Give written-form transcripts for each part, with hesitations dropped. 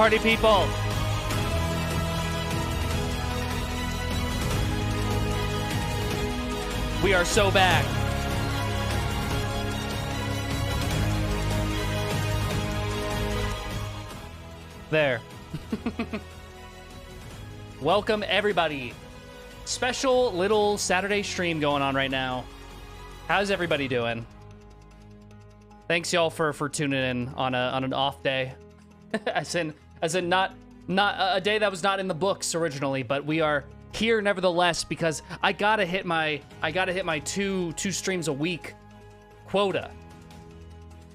party people. We are so back. There. Welcome, everybody. Special little Saturday stream going on right now. How's everybody doing? Thanks, y'all, for tuning in on an off day. as in not a day that was not in the books originally, but we are here nevertheless because I gotta hit my two streams a week quota,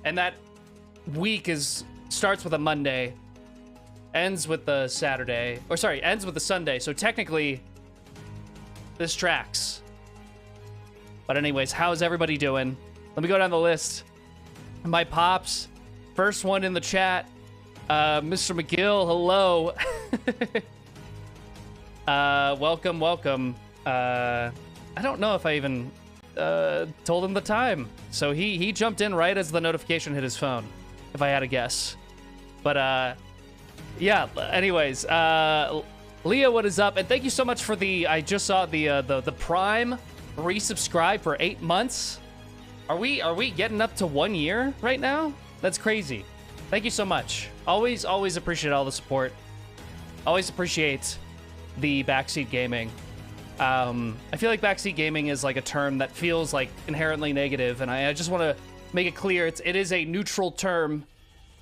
and that week starts with a Monday, ends with the Saturday, or sorry, ends with the Sunday. So technically, this tracks. But anyways, how's everybody doing? Let me go down the list. My pops, first one in the chat, Mr. McGill, hello. Welcome. I don't know if I even told him the time. So he jumped in right as the notification hit his phone, if I had to guess. But yeah, anyways, Leah, what is up? And thank you so much for I just saw the Prime resubscribe for 8 months. Are we getting up to 1 year right now? That's crazy. Thank you so much. Always appreciate all the support. Always appreciate the backseat gaming. I feel like backseat gaming is like a term that feels like inherently negative, and I just want to make it clear it is a neutral term,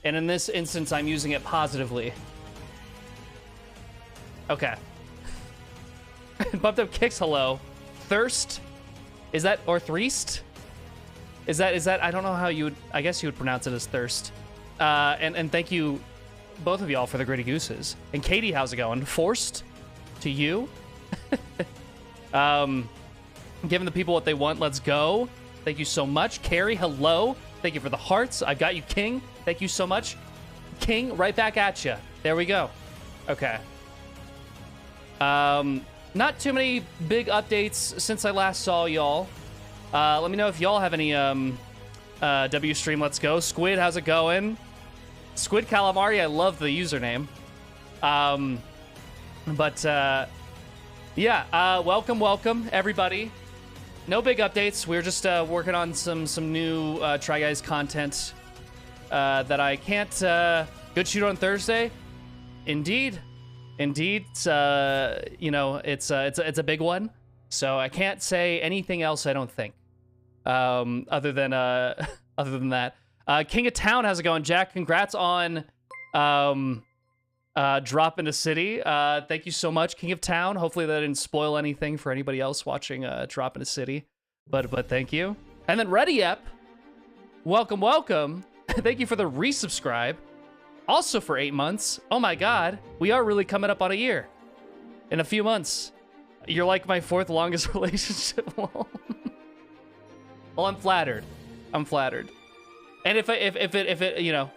and in this instance I'm using it positively. Okay. Bumped up kicks, hello. Thirst? Is that, or threest? Is that, I don't know how I guess you would pronounce it as thirst. And thank you, both of y'all, for the gritty gooses. And Katie, how's it going? Forced to you? Giving the people what they want, let's go. Thank you so much. Carrie, hello. Thank you for the hearts. I've got you, King. Thank you so much. King, right back at you. There we go. Okay. Not too many big updates since I last saw y'all. Let me know if y'all have any W stream. Let's go. Squid, how's it going? Squid Calamari, I love the username. Yeah, welcome everybody. No big updates. We're just working on some new Try Guys content that I can't. Good shoot on Thursday. Indeed. It's you know, it's a big one. So I can't say anything else, I don't think. Other than that. King of Town, how's it going, Jack? Congrats on Drop Into City. Thank you so much, King of Town. Hopefully that didn't spoil anything for anybody else watching Drop Into City. But thank you. And then Ready Ep, welcome. Thank you for the resubscribe. Also for 8 months. Oh my god, we are really coming up on a year. In a few months. You're like my 4th longest relationship. Well, I'm flattered. And if it you know,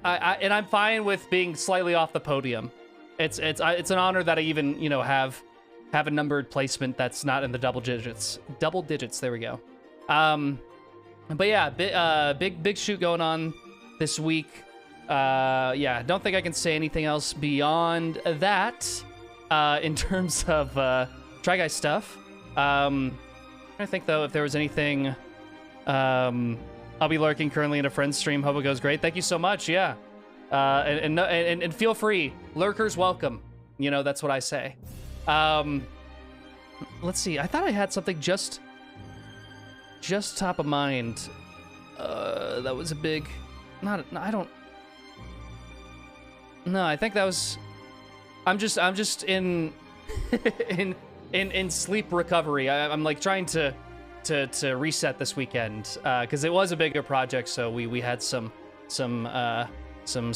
I'm fine with being slightly off the podium. It's an honor that I even, you know, have a numbered placement that's not in the double digits. Double digits. There we go. But yeah, big shoot going on this week. Yeah, don't think I can say anything else beyond that. In terms of Try Guys stuff. I think though if there was anything. I'll be lurking currently in a friend's stream. Hope it goes great. Thank you so much. Yeah, and feel free. Lurkers welcome. You know, that's what I say. Let's see. I thought I had something just top of mind. That was a big. I don't. No, I think that was. I'm just in in sleep recovery. I'm like trying to reset this weekend because it was a bigger project, so we had some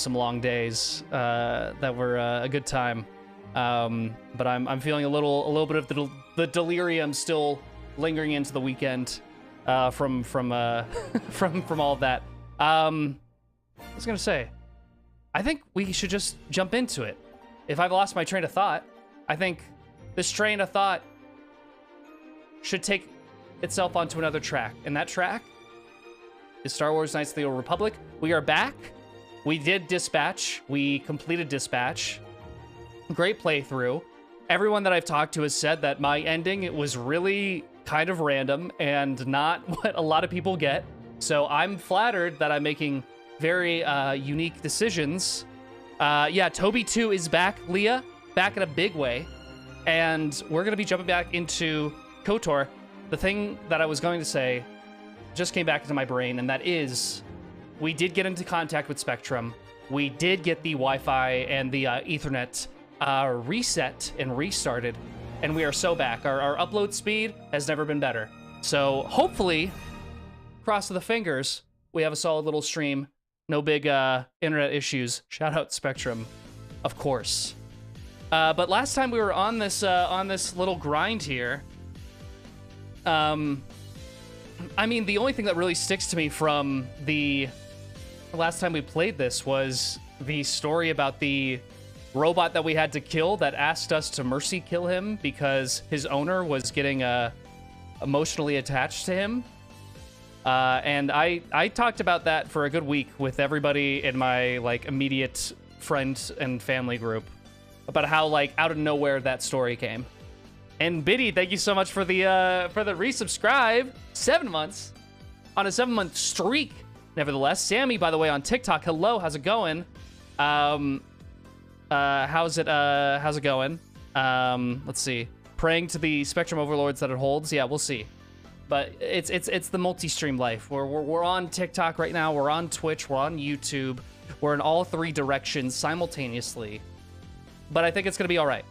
long days that were a good time. But I'm feeling a little bit of the delirium still lingering into the weekend from all of that. I was gonna say, I think we should just jump into it. If I've lost my train of thought, I think this train of thought should take itself onto another track. And that track is Star Wars Knights of the Old Republic. We are back. We did Dispatch. We completed Dispatch. Great playthrough. Everyone that I've talked to has said that my ending, it was really kind of random and not what a lot of people get. So I'm flattered that I'm making very unique decisions. Yeah, Toby 2 is back, Leah, back in a big way. And we're going to be jumping back into KOTOR. The thing that I was going to say just came back into my brain, and that is we did get into contact with Spectrum. We did get the Wi-Fi and the Ethernet reset and restarted, and we are so back. Our upload speed has never been better. So hopefully, cross the fingers, we have a solid little stream. No big internet issues. Shout out Spectrum, of course. But last time we were on this little grind here, I mean, the only thing that really sticks to me from the last time we played this was the story about the robot that we had to kill that asked us to mercy kill him because his owner was getting emotionally attached to him. And I talked about that for a good week with everybody in my like immediate friend and family group about how like out of nowhere that story came. And Biddy, thank you so much for the resubscribe. 7 months on a 7-month streak. Nevertheless, Sammy, by the way, on TikTok. Hello, how's it going? How's it going? Let's see. Praying to the Spectrum overlords that it holds. Yeah, we'll see. But it's the multi-stream life. We're on TikTok right now. We're on Twitch. We're on YouTube. We're in all 3 directions simultaneously. But I think it's gonna be all right.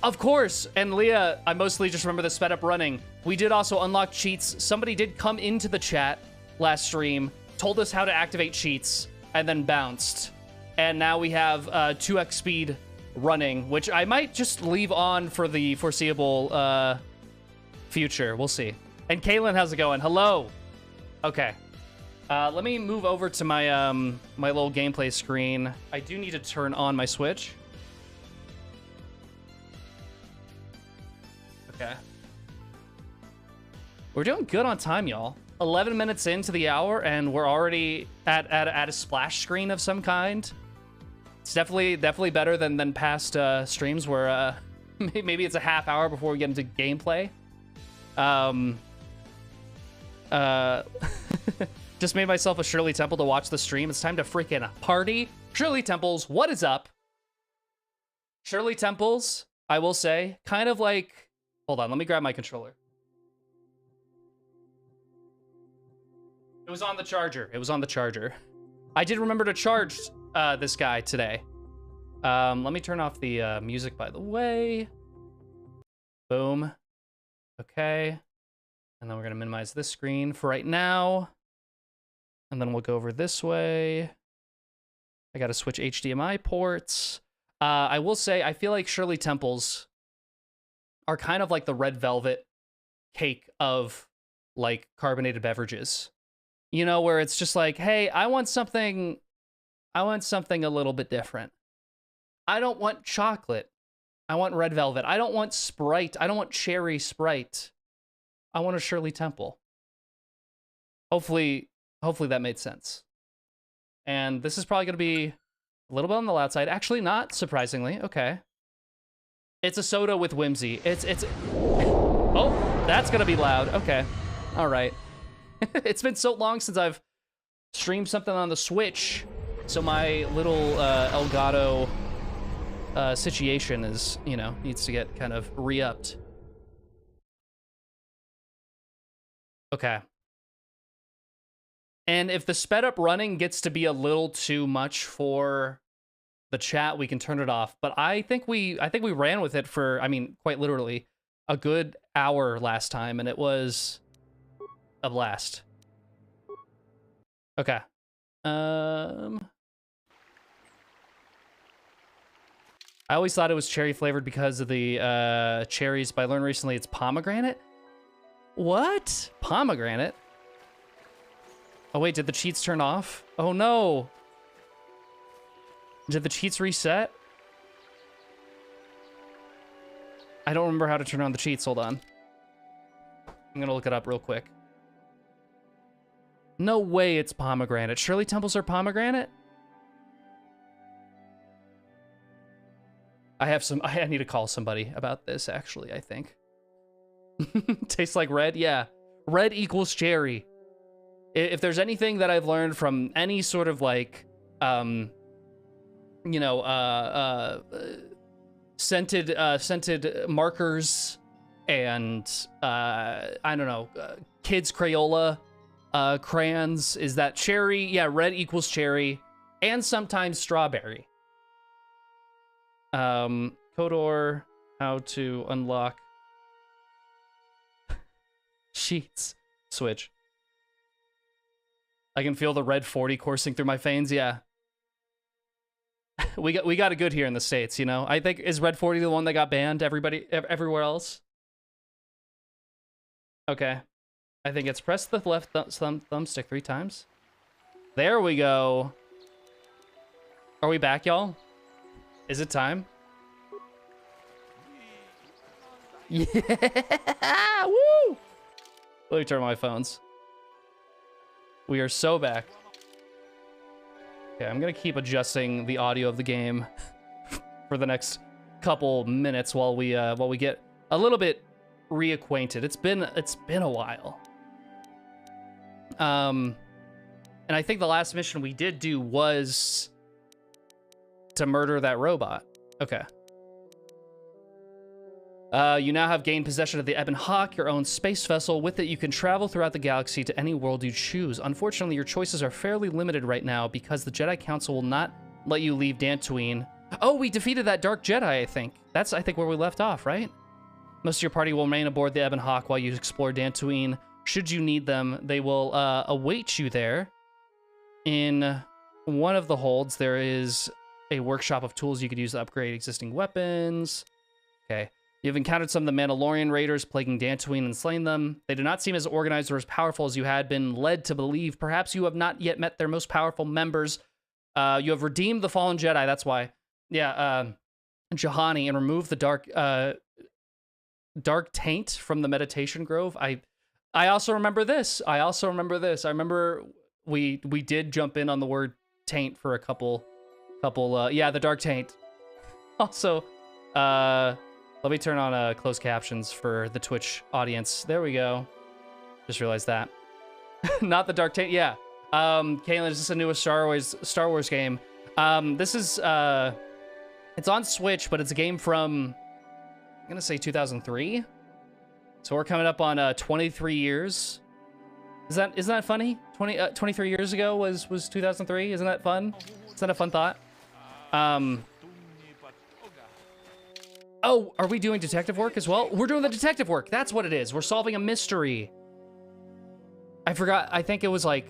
Of course, and Leah, I mostly just remember the sped up running. We did also unlock cheats. Somebody did come into the chat last stream, told us how to activate cheats, and then bounced. And now we have 2x speed running, which I might just leave on for the foreseeable future. We'll see. And Kaylin, how's it going? Hello. Okay. Let me move over to my my little gameplay screen. I do need to turn on my Switch. Okay. We're doing good on time, y'all. 11 minutes into the hour, and we're already at a splash screen of some kind. It's definitely better than past streams where maybe it's a half hour before we get into gameplay. Just made myself a Shirley Temple to watch the stream. It's time to freaking party. Shirley Temples, what is up? Shirley Temples, I will say, kind of like... Hold on, let me grab my controller. It was on the charger. It was on the charger. I did remember to charge this guy today. Let me turn off the music, by the way. Boom. Okay. And then we're going to minimize this screen for right now. And then we'll go over this way. I got to switch HDMI ports. I will say, I feel like Shirley Temples are kind of like the red velvet cake of like carbonated beverages. You know, where it's just like, hey, I want something a little bit different. I don't want chocolate. I want red velvet. I don't want Sprite. I don't want cherry Sprite. I want a Shirley Temple. Hopefully that made sense. And this is probably going to be a little bit on the loud side. Actually, not surprisingly. Okay. It's a soda with whimsy. It's... Oh, that's going to be loud. Okay. All right. It's been so long since I've streamed something on the Switch. So my little Elgato situation is, you know, needs to get kind of re-upped. Okay. And if the sped up running gets to be a little too much for the chat, we can turn it off. But I think we ran with it for, I mean, quite literally, a good hour last time, and it was a blast. Okay. I always thought it was cherry flavored because of the cherries, but I learned recently it's pomegranate. What? Pomegranate? Oh wait, did the cheats turn off? Oh no. Did the cheats reset? I don't remember how to turn on the cheats. Hold on. I'm gonna look it up real quick. No way it's pomegranate. Shirley temples are pomegranate? I need to call somebody about this, actually, I think. Tastes like red? Yeah. Red equals cherry. If there's anything that I've learned from any sort of, like, you know, scented markers and, I don't know, kids Crayola crayons, is that cherry? Yeah, red equals cherry. And sometimes strawberry. KOTOR, how to unlock sheets. Switch. I can feel the red 40 coursing through my veins. Yeah. we got it good here in the States, you know. I think, is red 40 the one that got banned everywhere else? Okay. I think it's press the left thumbstick 3 times. There we go. Are we back, y'all? Is it time? Yeah! Woo! Let me turn on my phones. We are so back. Okay, I'm gonna keep adjusting the audio of the game for the next couple minutes while we get a little bit reacquainted. It's been a while. And I think the last mission we did do was to murder that robot. Okay. You now have gained possession of the Ebon Hawk, your own space vessel. With it, you can travel throughout the galaxy to any world you choose. Unfortunately, your choices are fairly limited right now because the Jedi Council will not let you leave Dantooine. Oh, we defeated that Dark Jedi, I think. That's, I think, where we left off, right? Most of your party will remain aboard the Ebon Hawk while you explore Dantooine. Should you need them, they will await you there. In one of the holds, there is a workshop of tools you could use to upgrade existing weapons. Okay. You've encountered some of the Mandalorian raiders plaguing Dantooine and slain them. They do not seem as organized or as powerful as you had been led to believe. Perhaps you have not yet met their most powerful members. You have redeemed the fallen Jedi, that's why. Yeah, Juhani, and removed the dark taint from the meditation grove. I also remember this. I remember we did jump in on the word taint for a couple yeah, the dark taint. Also, let me turn on closed captions for the Twitch audience. There we go. Just realized that. Not the dark taint. Yeah. Caitlin, is this a newest Star Wars game? This is it's on Switch, but it's a game from, I'm gonna say 2003. So we're coming up on 23 years. Isn't that funny? 23 years ago was 2003. Isn't that fun? Is that a fun thought? Oh, are we doing detective work as well? We're doing the detective work. That's what it is. We're solving a mystery. I forgot. I think it was like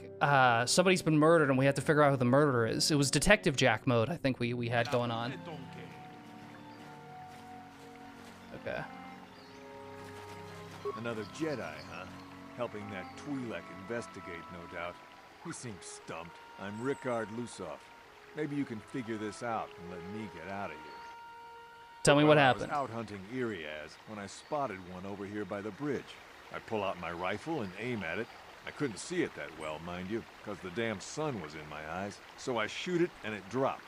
somebody's been murdered and we have to figure out who the murderer is. It was Detective Jack mode, I think we had going on. Okay. Another Jedi, huh? Helping that Twi'lek investigate, no doubt. He seems stumped. I'm Rickard Lusoff. Maybe you can figure this out and let me get out of here. Tell me what happened. I was out hunting Iriaz when I spotted one over here by the bridge. I pull out my rifle and aim at it. I couldn't see it that well, mind you, because the damn sun was in my eyes. So I shoot it and it drops.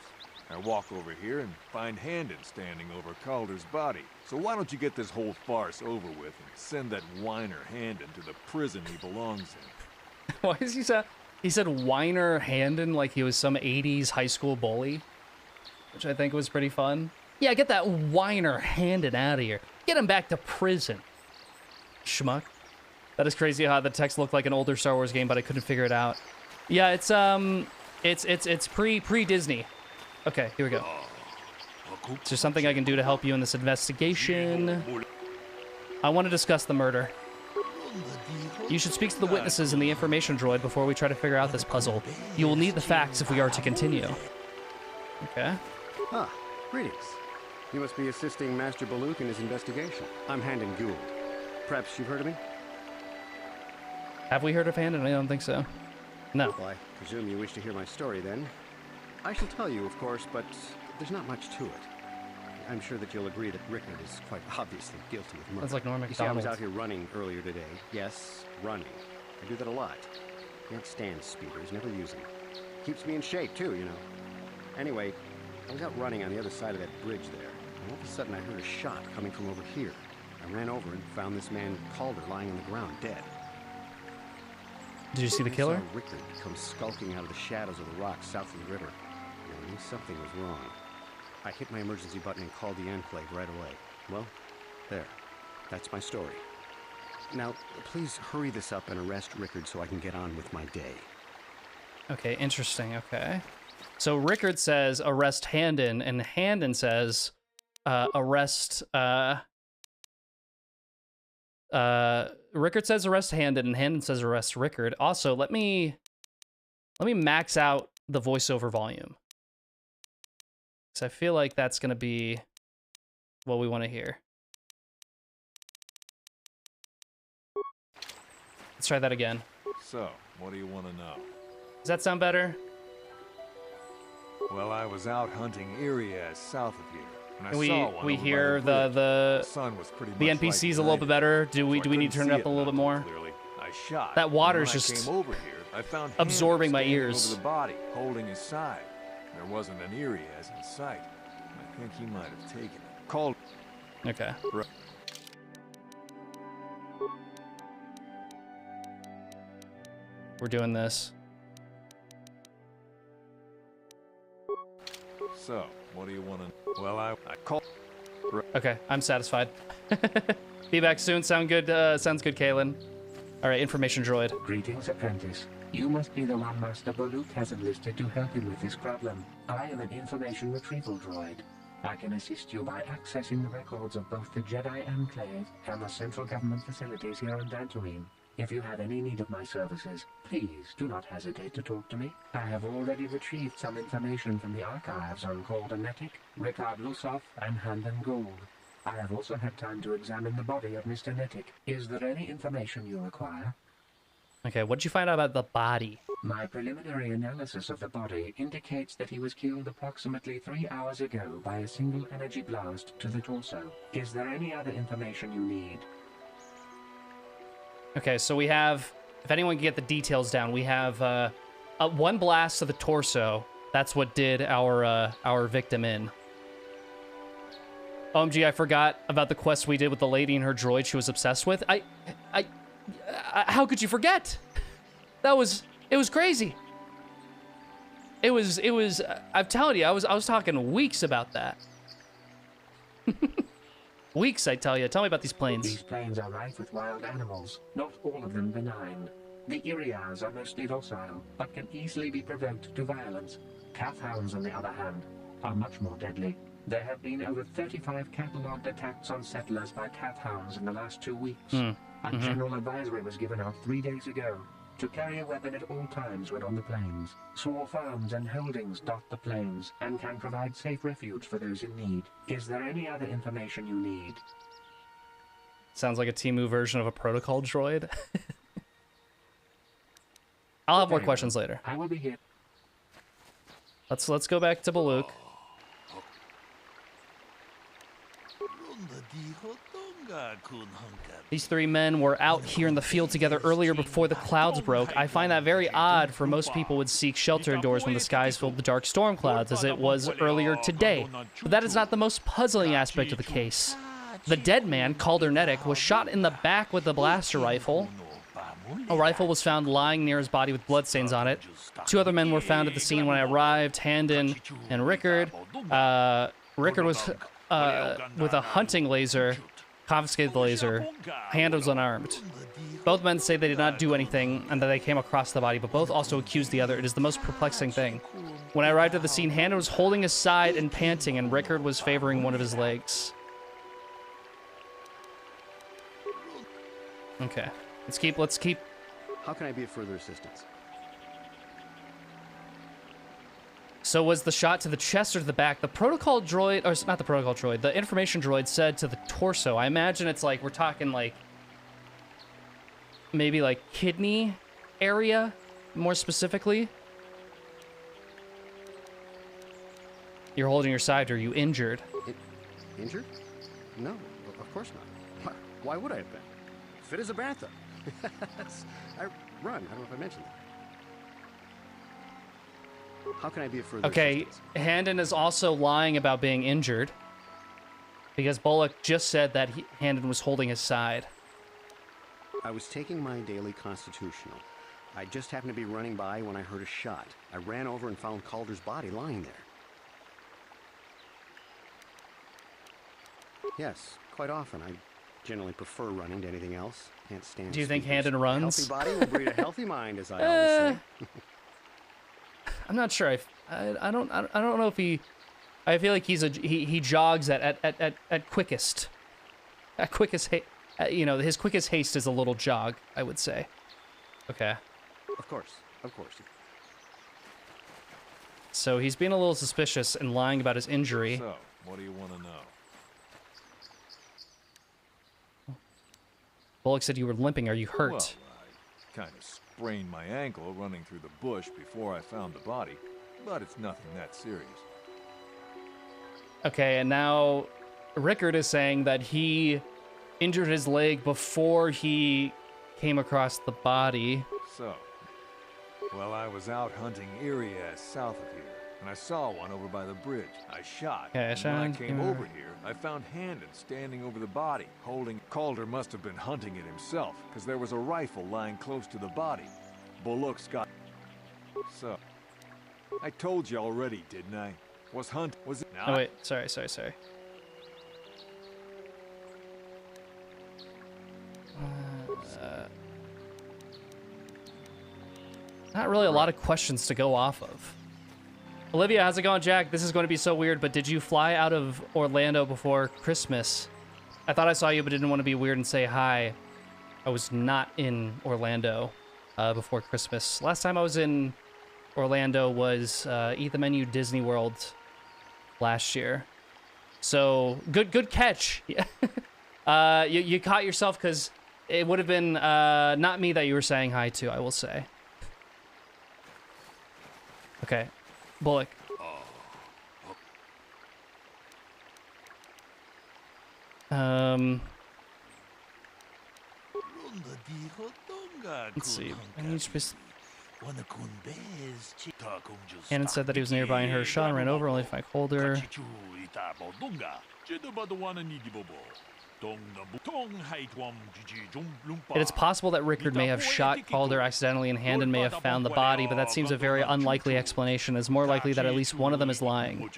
I walk over here and find Handon standing over Calder's body. So why don't you get this whole farce over with and send that whiner Handon to the prison he belongs in? Why is he said whiner Handon like he was some 80s high school bully, which I think was pretty fun. Yeah, get that whiner Handon out of here. Get him back to prison. Schmuck. That is crazy how the text looked like an older Star Wars game, but I couldn't figure it out. Yeah, it's pre-Disney. Okay, here we go. Is there something I can do to help you in this investigation? I want to discuss the murder. You should speak to the witnesses in the information droid before we try to figure out this puzzle. You will need the facts if we are to continue. Okay. Ah, greetings. You must be assisting Master Baluk in his investigation. I'm Handon Gould. Perhaps you've heard of me? Have we heard of Handon? I don't think so. No. Well, I presume you wish to hear my story then. I shall tell you, of course, but there's not much to it. I'm sure that you'll agree that Rickard is quite obviously guilty of murder. That's like Norm You see, I was MacDonald. out here running earlier today. Yes, running. I do that a lot. Can't stand speeders, never use them. Keeps me in shape, too, you know. Anyway, I was out running on the other side of that bridge there, and all of a sudden I heard a shot coming from over here. I ran over and found this man Calder lying on the ground, dead. Did you see the killer? I saw Rickard come skulking out of the shadows of the rocks south of the river. And I knew something was wrong. I hit my emergency button and called the Enclave right away. Well, there. That's my story. Now, please hurry this up and arrest Rickard so I can get on with my day. Okay, interesting. Okay. So Rickard says arrest Handon, and Handon says arrest... Rickard says arrest Handon, and Handon says arrest Rickard. Also, let me max out the voiceover volume, because I feel like that's going to be what we want to hear. Let's try that again. So, what do you want to know? Does that sound better? Well, I was out hunting areas south of here. And We hear the sun was pretty much the NPCs a little bit better. Do we need to turn it up a little bit more? Clearly. I shot. That water's just came over here, I found absorbing my ears. over the body, holding his side. There wasn't an Irias in sight. I think he might have taken it. Called. Okay. We're doing this. So, what do you want to... Well, I called... Okay, I'm satisfied. Be back soon. Sound good? Sounds good, Kaylin. All right, information droid. Greetings, apprentice. You must be the one Master Baluk has enlisted to help him with this problem. I am an information retrieval droid. I can assist you by accessing the records of both the Jedi Enclave and the central government facilities here on Dantooine. If you have any need of my services, please do not hesitate to talk to me. I have already retrieved some information from the archives on Calder Netic, Rickard Lusov, and Handon Gould. I have also had time to examine the body of Mr. Netic. Is there any information you require? Okay, what did you find out about the body? My preliminary analysis of the body indicates that he was killed approximately 3 hours ago by a single energy blast to the torso. Is there any other information you need? Okay, so we have, if anyone can get the details down, we have one blast to the torso. That's what did our victim in. OMG, I forgot about the quest we did with the lady and her droid she was obsessed with. How could you forget? It was crazy. It was, I'm telling you, I was talking weeks about that. Weeks, I tell you. Tell me about these planes. These planes are rife with wild animals, not all of them benign. The Irias are mostly docile, but can easily be provoked to violence. Kath hounds, on the other hand, are much more deadly. There have been over 35 catalogued attacks on settlers by Kath hounds in the last 2 weeks. A general advisory was given out 3 days ago to carry a weapon at all times when on the plains. Small farms and holdings dot the plains and can provide safe refuge for those in need. Is there any other information you need? Sounds like a Timeeeee version of a protocol droid. I'll have more questions later. I will be here. Let's go back to Baluk. These three men were out here in the field together earlier before the clouds broke. I find that very odd, for most people would seek shelter indoors when the skies filled with dark storm clouds, as it was earlier today. But that is not the most puzzling aspect of the case. The dead man, Calder Netic, was shot in the back with a blaster rifle. A rifle was found lying near his body with bloodstains on it. 2 other men were found at the scene when I arrived, Handon and Rickard. Rickard was with a hunting laser, confiscated the laser. Handon was unarmed. Both men say they did not do anything and that they came across the body, but both also accused the other. It is the most perplexing thing. When I arrived at the scene, Handon was holding his side and panting, and Rickard was favoring one of his legs. Okay. Let's keep. How can I be of further assistance? So was the shot to the chest or to the back? The protocol droid, or not the protocol droid, the information droid said to the torso. I imagine it's like, we're talking like, maybe like kidney area, more specifically. You're holding your side. Are you injured? Injured? No, of course not. Why would I have been? Fit as a bantha. I run. I don't know if I mentioned that. How can I be of further Okay, assistance? Handon is also lying about being injured. Because Bullock just said that Handon was holding his side. I was taking my daily constitutional. I just happened to be running by when I heard a shot. I ran over and found Calder's body lying there. Yes, quite often. I generally prefer running to anything else. Can't stand. Do you think speakers. Handon runs? A healthy body will breed a healthy mind, as I always say. I'm not sure. I don't know if he. I feel like he jogs at quickest. At quickest you know, his quickest haste is a little jog, I would say. Okay. Of course, of course. So he's being a little suspicious and lying about his injury. So, what do you want to know? Bullock said you were limping. Are you hurt? Well, I kind of sprained my ankle running through the bush before I found the body, but it's nothing that serious. Okay, and now Rickard is saying that he injured his leg before he came across the body. So, well, I was out hunting areas south of here, and I saw one over by the bridge. I shot, Okay, and when I came over here, I found Handon standing over the body, holding... Calder must have been hunting it himself, because there was a rifle lying close to the body. Bullock's got... So, I told you already, didn't I? Was it not? Oh, wait. Sorry. Not really a lot of questions to go off of. Olivia, how's it going, Jack? This is going to be so weird, but did you fly out of Orlando before Christmas? I thought I saw you, but didn't want to be weird and say hi. I was not in Orlando before Christmas. Last time I was in Orlando was Eat the Menu Disney World last year. So good catch. You caught yourself because it would have been not me that you were saying hi to, I will say. Okay, Bullock. Let's see. Hannon said that he was nearby and heard a shot and ran over only to find Calder. It is possible that Rickard may have shot Calder accidentally and Handon may have found the body, but that seems a very unlikely explanation. It's more likely that at least one of them is lying.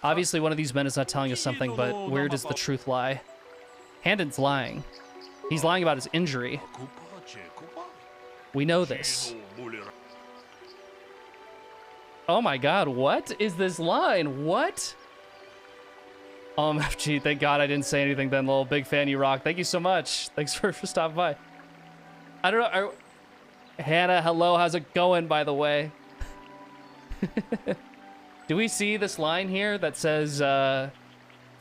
Obviously, one of these men is not telling us something, but where does the truth lie? Handon's lying. He's lying about his injury. We know this. Oh my god, what is this line? What? FG, thank God I didn't say anything then, lol. Big fan, you rock. Thank you so much. Thanks for stopping by. I don't know. Hannah, hello. How's it going, by the way? Do we see this line here that says,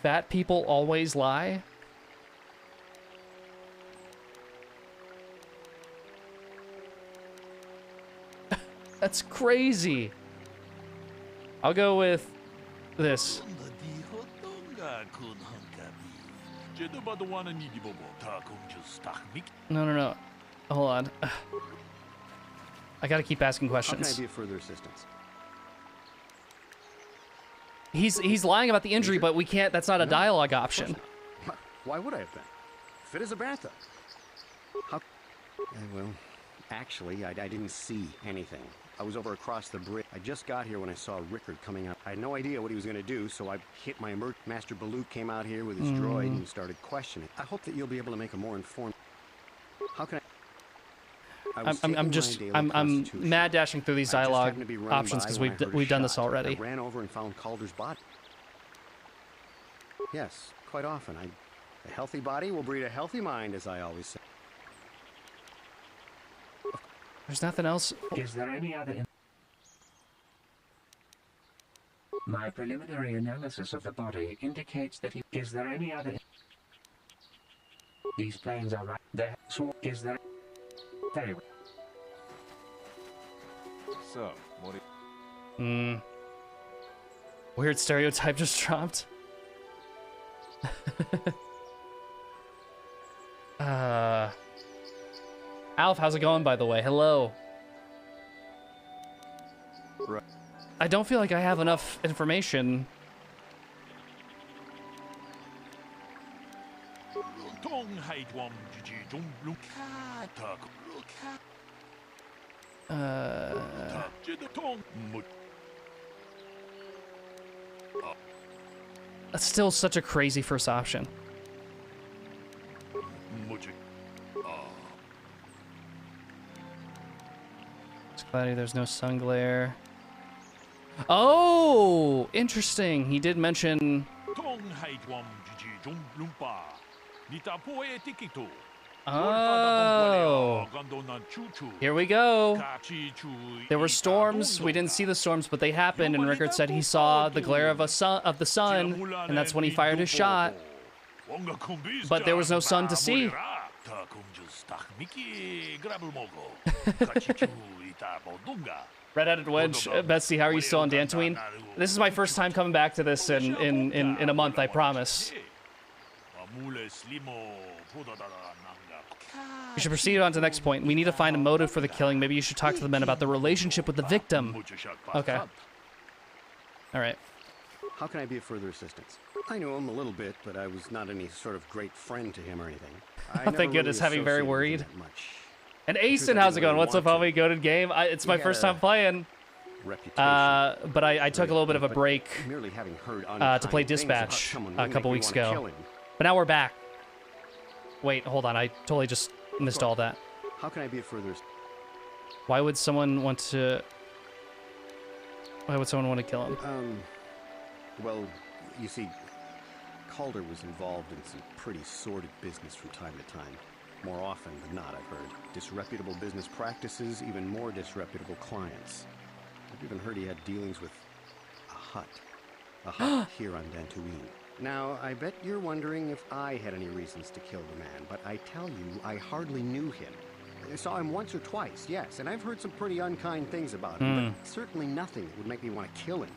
fat people always lie? That's crazy. I'll go with this. No. Hold on. I gotta keep asking questions. How can I be of further assistance? He's lying about the injury, but we can't. That's not a dialogue option. Why would I have been? Fit as a bathtub. How? Well, actually, I didn't see anything. I was over across the bridge. I just got here when I saw Rickard coming out. I had no idea what he was going to do, so I hit my emergency. Master Baloo came out here with his droid and started questioning. I hope that you'll be able to make a more informed... How can I... I'm mad dashing through these dialogue options because we've done this already. I ran over and found Calder's body. Yes, quite often. A healthy body will breed a healthy mind, as I always say. There's nothing else. Is there any other... My preliminary analysis of the body indicates that he... Is there any other... These planes are right there. So, is there... Very well. So, what do you... Weird stereotype just dropped. Alf, how's it going, by the way? Hello. Right. I don't feel like I have enough information. That's still such a crazy first option. It's cloudy, there's no sun glare. Oh, interesting. He did mention... Oh, here we go. There were storms. We didn't see the storms, but they happened. And Rickard said he saw the glare of the sun, and that's when he fired his shot. But there was no sun to see. Red-headed Wedge, Betsy, how are you still on Dantooine? This is my first time coming back to this in a month, I promise. We should proceed on to the next point. We need to find a motive for the killing. Maybe you should talk to the men about the relationship with the victim. Okay. All right. How can I be of further assistance? I knew him a little bit, but I was not any sort of great friend to him or anything. Thank goodness, having very worried. And Asen, how's it going? What's up, homie? Goated game. It's my first time playing. But I took a little bit of a break to play Dispatch a couple weeks ago. But now we're back. Wait, hold on. I totally just missed all that. How can I be of further? Why would someone want to? Why would someone want to kill him? Well, you see, Calder was involved in some pretty sordid business from time to time. More often than not, I've heard. Disreputable business practices, even more disreputable clients. I've even heard he had dealings with a hut here on Dantooine. Now, I bet you're wondering if I had any reasons to kill the man, but I tell you, I hardly knew him. I saw him once or twice, yes, and I've heard some pretty unkind things about him, but certainly nothing that would make me want to kill him.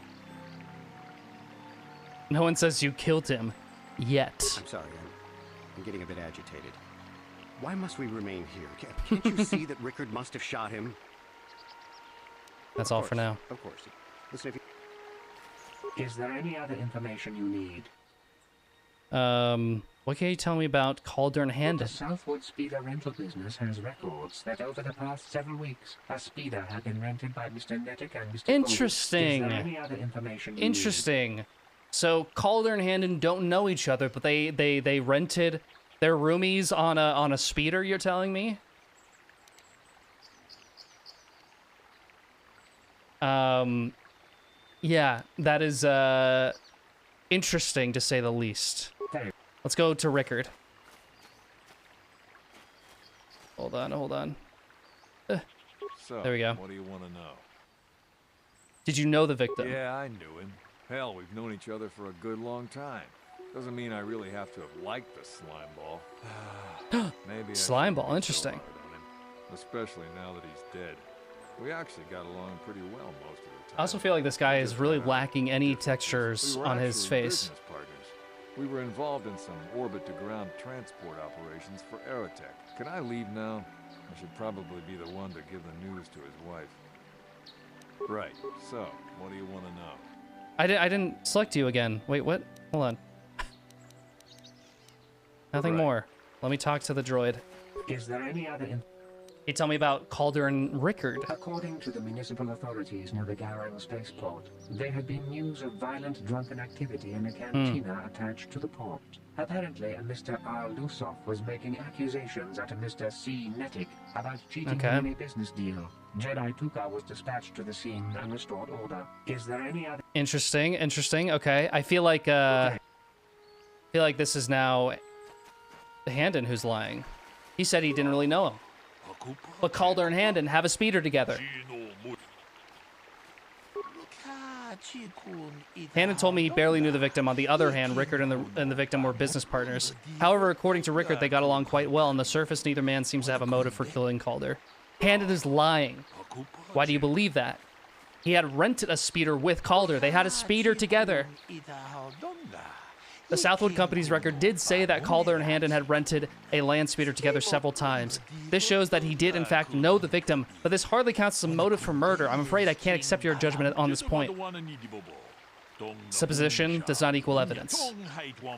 No one says you killed him, yet. I'm sorry, I'm getting a bit agitated. Why must we remain here? Can't you see that Rickard must have shot him? That's all for now. Of course. Listen, if you... Is there any other information you need? What can you tell me about Calder and Handon? The Southwood Speeder rental business has records that over the past several weeks, a speeder had been rented by Mr. Nettic and Mr. Interesting. Is there any other information you Interesting. Need? So Calder and Handon don't know each other, but they rented their roomies on a speeder, you're telling me? Yeah, that is interesting to say the least. Let's go to Rickard. Hold on. So, there we go. What do you want to know? Did you know the victim? Yeah, I knew him. Hell, we've known each other for a good long time. Doesn't mean I really have to have liked the slime ball. Maybe slime ball, interesting. Especially now that he's dead. We actually got along pretty well most of the time. I also feel like this guy is really lacking any textures on his face. We were involved in some orbit-to-ground transport operations for Aerotech. Can I leave now? I should probably be the one to give the news to his wife. Right, so, what do you want to know? I didn't select you again. Wait, what? Hold on. Nothing more. Let me talk to the droid. Is there any other... He tell me about Calder and Rickard. According to the municipal authorities near the Garang spaceport, there had been news of violent drunken activity in a cantina attached to the port. Apparently, a Mr. R. Lusov was making accusations at a Mr. C. Nettic about cheating in a business deal. Jedi Tuka was dispatched to the scene and restored order. Is there any other... Interesting. Okay. I feel like this is now Handon who's lying. He said he didn't really know him. But Calder and Handon have a speeder together. Handon told me he barely knew the victim. On the other hand, Rickard and the victim were business partners. However, according to Rickard, they got along quite well. On the surface, neither man seems to have a motive for killing Calder. Handon is lying. Why do you believe that? He had rented a speeder with Calder. They had a speeder together. The Southwood Company's record did say that Calder and Handon had rented a land speeder together several times. This shows that he did, in fact, know the victim, but this hardly counts as a motive for murder. I'm afraid I can't accept your judgment on this point. Supposition does not equal evidence.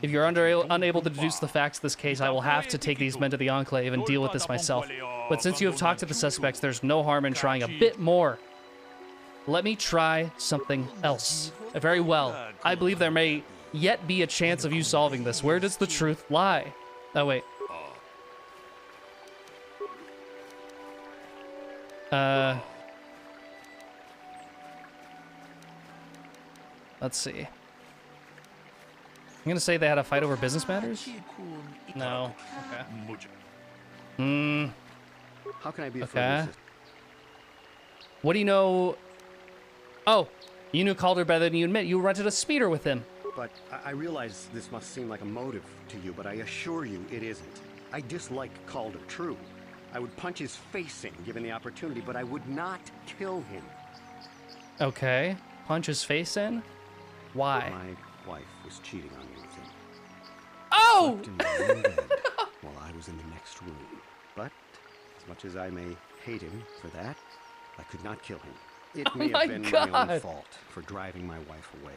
If you're unable to deduce the facts of this case, I will have to take these men to the Enclave and deal with this myself. But since you have talked to the suspects, there's no harm in trying a bit more. Let me try something else. Very well. I believe there may yet be a chance of you solving this. Where does the truth lie? Oh, wait. Let's see. I'm gonna say they had a fight over business matters? No. Okay. How can I be a Okay. further assist? What do you know? Oh, you knew Calder better than you admit. You rented a speeder with him. But I realize this must seem like a motive to you, but I assure you it isn't. I dislike Calder, true. I would punch his face in given the opportunity, but I would not kill him. Okay. Punch his face in? Why? My wife was cheating on me with him. Oh! Slept in my own bed while I was in the next room. But as much as I may hate him for that, I could not kill him. It may have been my own fault for driving my wife away.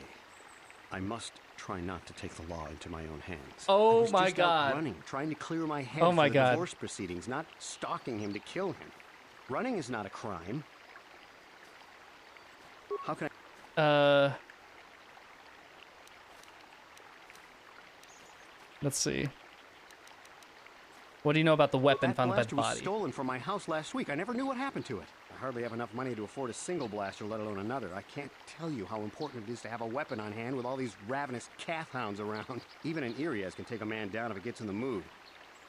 I must try not to take the law into my own hands. Oh I was my just God. out running, trying to clear my head Oh my for the God. divorce proceedings, not stalking him to kill him. Running is not a crime. How can I... Let's see. What do you know about the weapon That found by the blaster was body? stolen from my house last week. I never knew what happened to it. I hardly have enough money to afford a single blaster, let alone another. I can't tell you how important it is to have a weapon on hand with all these ravenous calf hounds around. Even an Irias can take a man down if it gets in the mood.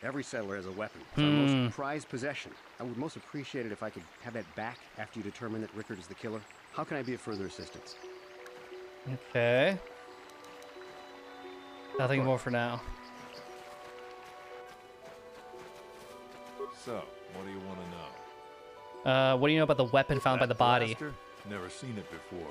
Every settler has a weapon. It's our most prized possession. I would most appreciate it if I could have that back after you determine that Rickard is the killer. How can I be of further assistance? Okay. Nothing more for now. So, what do you want to know? What do you know about the weapon found by the body? Blaster? Never seen it before.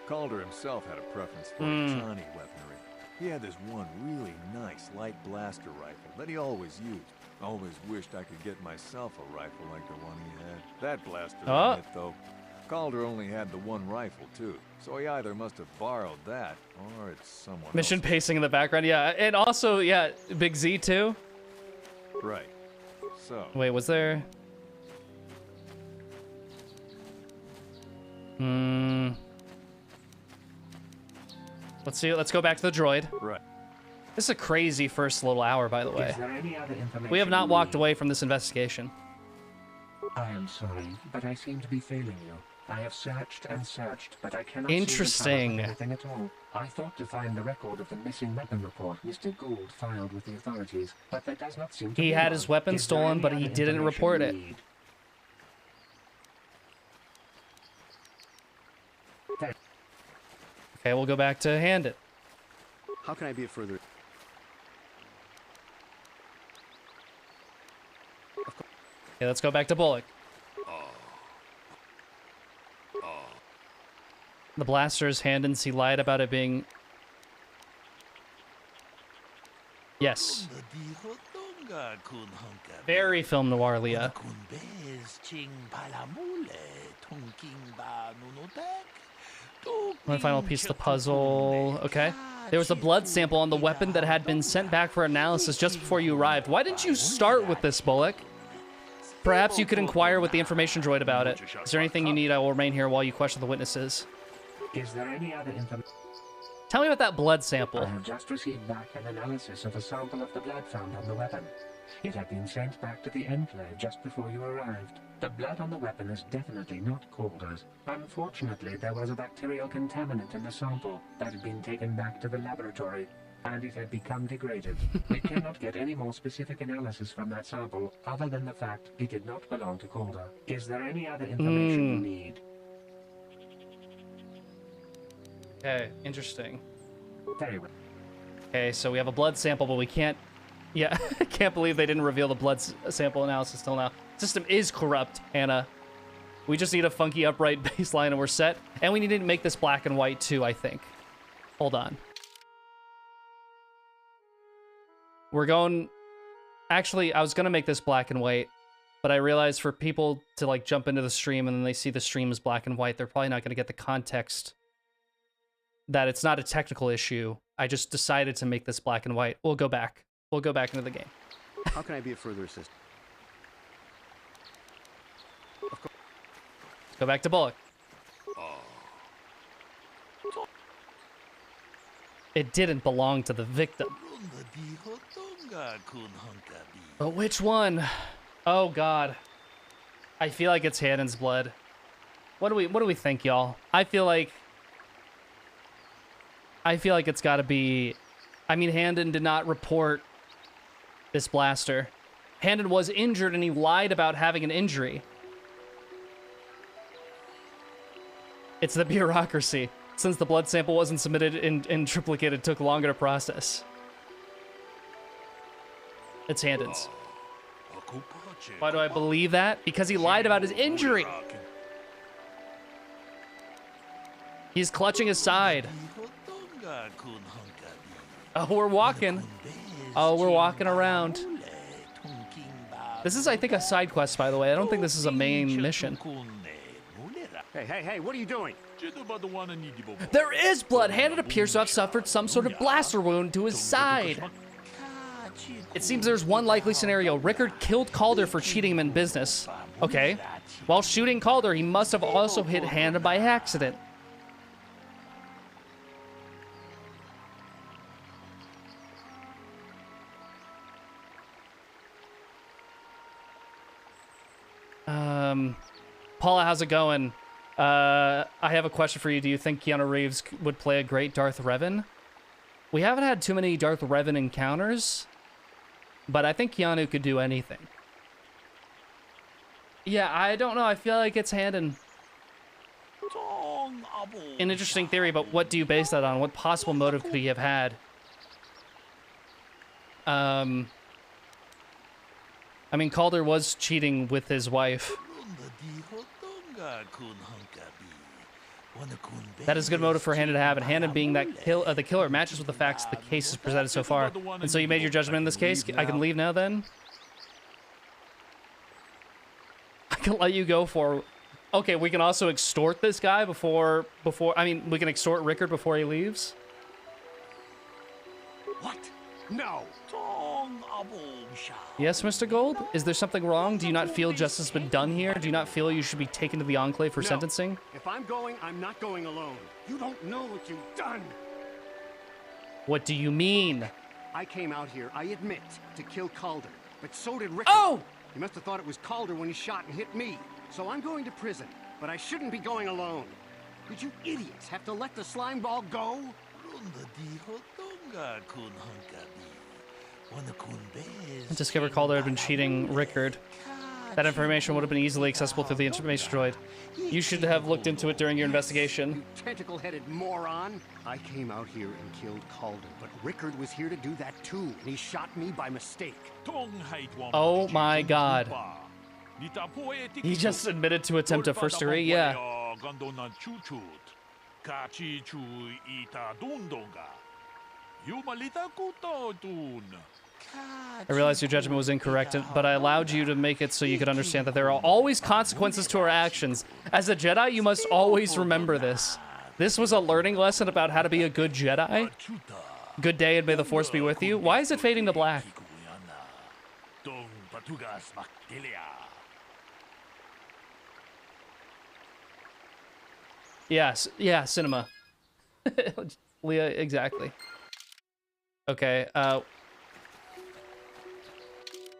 Calder himself had a preference for Johnny weaponry. He had this one really nice light blaster rifle that he always used. Always wished I could get myself a rifle like the one he had. That blaster on it, though. Calder only had the one rifle, too. So he either must have borrowed that, or it's someone Mission else's. pacing in the background, yeah. And also, yeah, Big Z too. Right. So, Wait, was there... Let's see, let's go back to the droid. right. This is a crazy first little hour, by the way. Is there any other information We have not you walked need? away from this investigation. I am sorry, but I seem to be failing you. I have searched and searched, but I cannot Interesting. seem to come up with anything at all. I thought to find the record of the missing weapon report Mr. Gould filed with the authorities, but there does not seem to He be had one. his weapon Is there stolen, any but other he didn't information report you it. need? Okay, we'll go back to Handon. How can I be of further... Okay, let's go back to Bullock. The blaster's Handon's, he lied about it being... Yes. Very film noir, Leah. One final piece of the puzzle. Okay. There was a blood sample on the weapon that had been sent back for analysis just before you arrived. Why didn't you start with this, Bullock? Perhaps you could inquire with the information droid about it. Is there anything you need? I will remain here while you question the witnesses. Is there any other information? Tell me about that blood I sample. have just received back an analysis of a sample of the blood found on the weapon. It had been sent back to the Enclave just before you arrived. The blood on the weapon is definitely not Calder's. Unfortunately, there was a bacterial contaminant in the sample that had been taken back to the laboratory, and it had become degraded. We cannot get any more specific analysis from that sample other than the fact it did not belong to Calder. Is there any other information you need? Okay, interesting. Very well. Okay, so we have a blood sample, but we can't... Yeah, I can't believe they didn't reveal the blood sample analysis till now. System is corrupt, Hannah. We just need a funky upright baseline and we're set. And we need to make this black and white too, I think. Hold on. We're going... Actually, I was going to make this black and white, but I realized for people to, like, jump into the stream and then they see the stream as black and white, they're probably not going to get the context that it's not a technical issue. I just decided to make this black and white. We'll go back. We'll go back into the game. How can I be of further assistance? Let's go back to Bullock. It didn't belong to the victim. But which one? Oh God. I feel like it's Hannon's blood. What do we think, y'all? I feel like it's gotta be... I mean, Handon did not report this blaster. Handon was injured and he lied about having an injury. It's the bureaucracy. Since the blood sample wasn't submitted in triplicate, it took longer to process. It's Handon's. Why do I believe that? Because he lied about his injury. He's clutching his side. Oh, we're walking. Oh, we're walking around. This is, I think, a side quest, by the way. I don't think this is a main mission. Hey, what are you doing? There is blood. Handon appears to have suffered some sort of blaster wound to his side. It seems there's one likely scenario. Rickard killed Calder for cheating him in business. Okay. While shooting Calder, he must have also hit Handon by accident. Paula, how's it going? I have a question for you. Do you think Keanu Reeves would play a great Darth Revan? We haven't had too many Darth Revan encounters, but I think Keanu could do anything. Yeah, I don't know. I feel like it's Handon. An interesting theory, but what do you base that on? What possible motive could he have had? I mean, Calder was cheating with his wife. That is a good motive for Handon to have, and Handon being that the killer matches with the facts the case is presented so far. And so you made your judgment in this case? I can leave now, then? I can let you go for... Okay, we can also extort this guy before... I mean, we can extort Rickard before he leaves? What? No! Yes, Mr. Gold? Is there something wrong? Do you not feel justice has been done here? Do you not feel you should be taken to the Enclave for sentencing? If I'm going, I'm not going alone. You don't know what you've done. What do you mean? I came out here, I admit, to kill Calder, but so did Rickard. Oh! He must have thought it was Calder when he shot and hit me. So I'm going to prison, but I shouldn't be going alone. Did you idiots have to let the slime ball go? Discover Calder had been cheating Rickard. That information would have been easily accessible through the information droid. You should have looked into it during your investigation. You tentacle-headed moron! I came out here and killed Calder, but Rickard was here to do that too, and he shot me by mistake. Oh my God. He just admitted to attempt to first degree? Yeah. I realize your judgment was incorrect, but I allowed you to make it so you could understand that there are always consequences to our actions. As a Jedi, you must always remember this. This was a learning lesson about how to be a good Jedi. Good day and may the Force be with you. Why is it fading to black? Yes, yeah, cinema. Leah, exactly. Okay,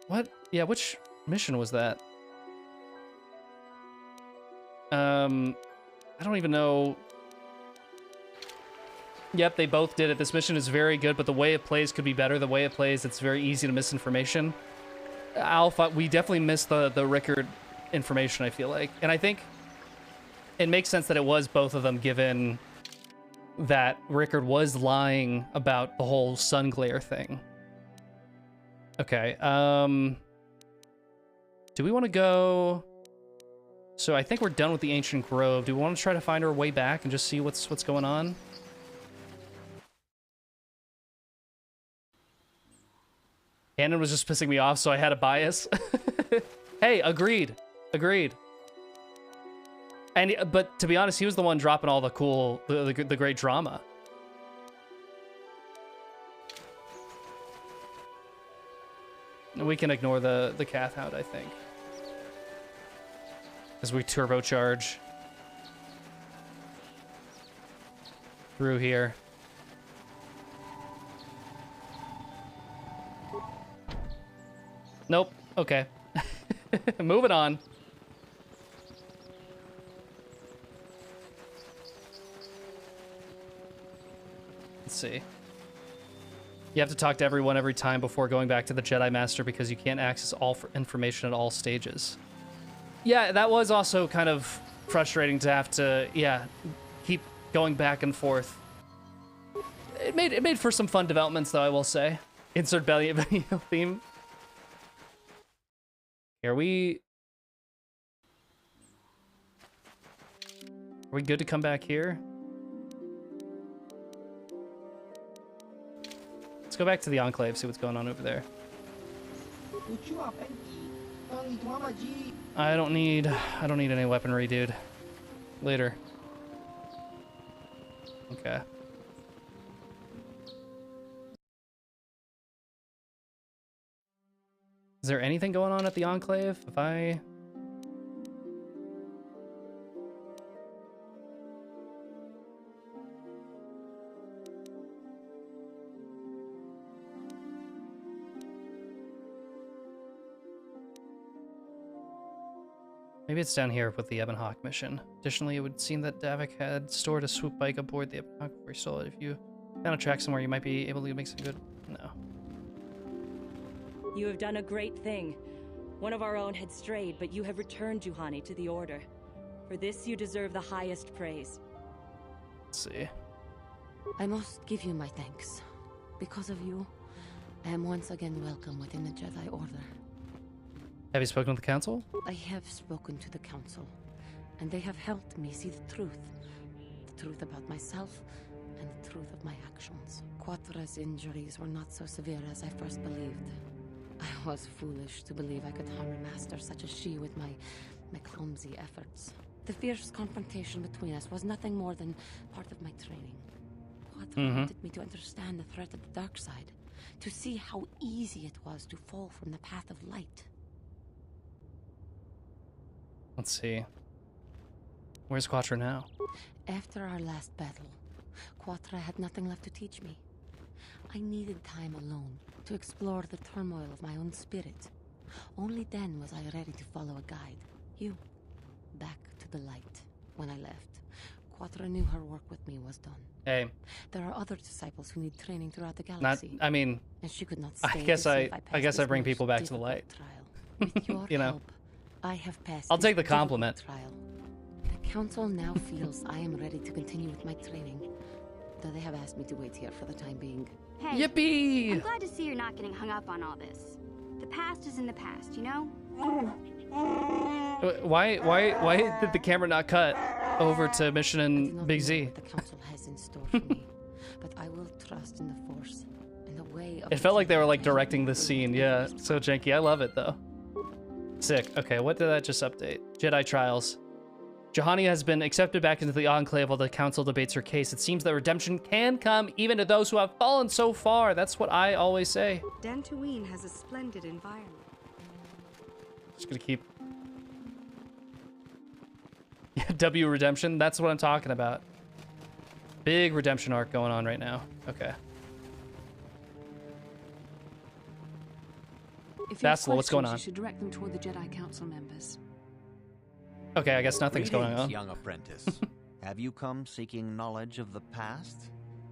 what? Yeah, which mission was that? I don't even know. Yep, they both did it. This mission is very good, but the way it plays could be better. The way it plays, it's very easy to miss information. Alpha, we definitely missed the Rickard information, I feel like. And I think it makes sense that it was both of them, given that Rickard was lying about the whole sun glare thing. Okay, do we want to go... So I think we're done with the Ancient Grove. Do we want to try to find our way back and just see what's going on? Canon was just pissing me off, so I had a bias. Hey, agreed. Agreed. And but to be honest, he was the one dropping all the cool, the great drama. We can ignore the Cath Hound, I think, as we turbocharge through here. Nope. Okay. Moving on. Let's see. You have to talk to everyone every time before going back to the Jedi Master because you can't access all information at all stages. Yeah, that was also kind of frustrating to have to, yeah, keep going back and forth. It made for some fun developments, though, I will say. Insert video theme. Are we good to come back here? Let's go back to the Enclave, see what's going on over there. I don't need any weaponry, dude. Later. Okay. Is there anything going on at the Enclave? If I... Maybe it's down here with the Ebon Hawk mission. Additionally, it would seem that Davik had stored a swoop bike aboard the Ebon Hawk before he stole it. If you found a track somewhere, you might be able to make some good... No. You have done a great thing. One of our own had strayed, but you have returned Juhani to the Order. For this, you deserve the highest praise. Let's see. I must give you my thanks. Because of you, I am once again welcome within the Jedi Order. Have you spoken with the Council? I have spoken to the Council, and they have helped me see the truth. The truth about myself, and the truth of my actions. Quatra's injuries were not so severe as I first believed. I was foolish to believe I could harm a master such as she with my clumsy efforts. The fierce confrontation between us was nothing more than part of my training. Quatra wanted me to understand the threat of the dark side, to see how easy it was to fall from the path of light. Let's see. Where's Quatra now? After our last battle, Quatra had nothing left to teach me. I needed time alone to explore the turmoil of my own spirit. Only then was I ready to follow a guide. You. Back to the light. When I left, Quatra knew her work with me was done. Hey. There are other disciples who need training throughout the galaxy. I mean, and she could not stay I guess I bring people back to the light. With your you know. help, I have passed. I'll take the compliment. Trial. The Council now feels I am ready to continue with my training, though they have asked me to wait here for the time being. Hey, Yippee! I'm glad to see you're not getting hung up on all this. The past is in the past, you know? Why did the camera not cut over to Mission and Big Z? What the Council has in store for me, but I will trust in the Force, in the way of. It felt like they were like directing this scene. Yeah, so janky. I love it though. Sick. Okay, what did that just update? Jedi trials. Juhani has been accepted back into the Enclave while the Council debates her case. It seems that redemption can come even to those who have fallen so far. That's what I always say. Dantooine has a splendid environment. Just gonna keep... W redemption, that's what I'm talking about. Big redemption arc going on right now. Okay. Vassal, what's going on? You should direct them toward the Jedi Council members. Okay, I guess nothing's going on. Young apprentice. Have you come seeking knowledge of the past?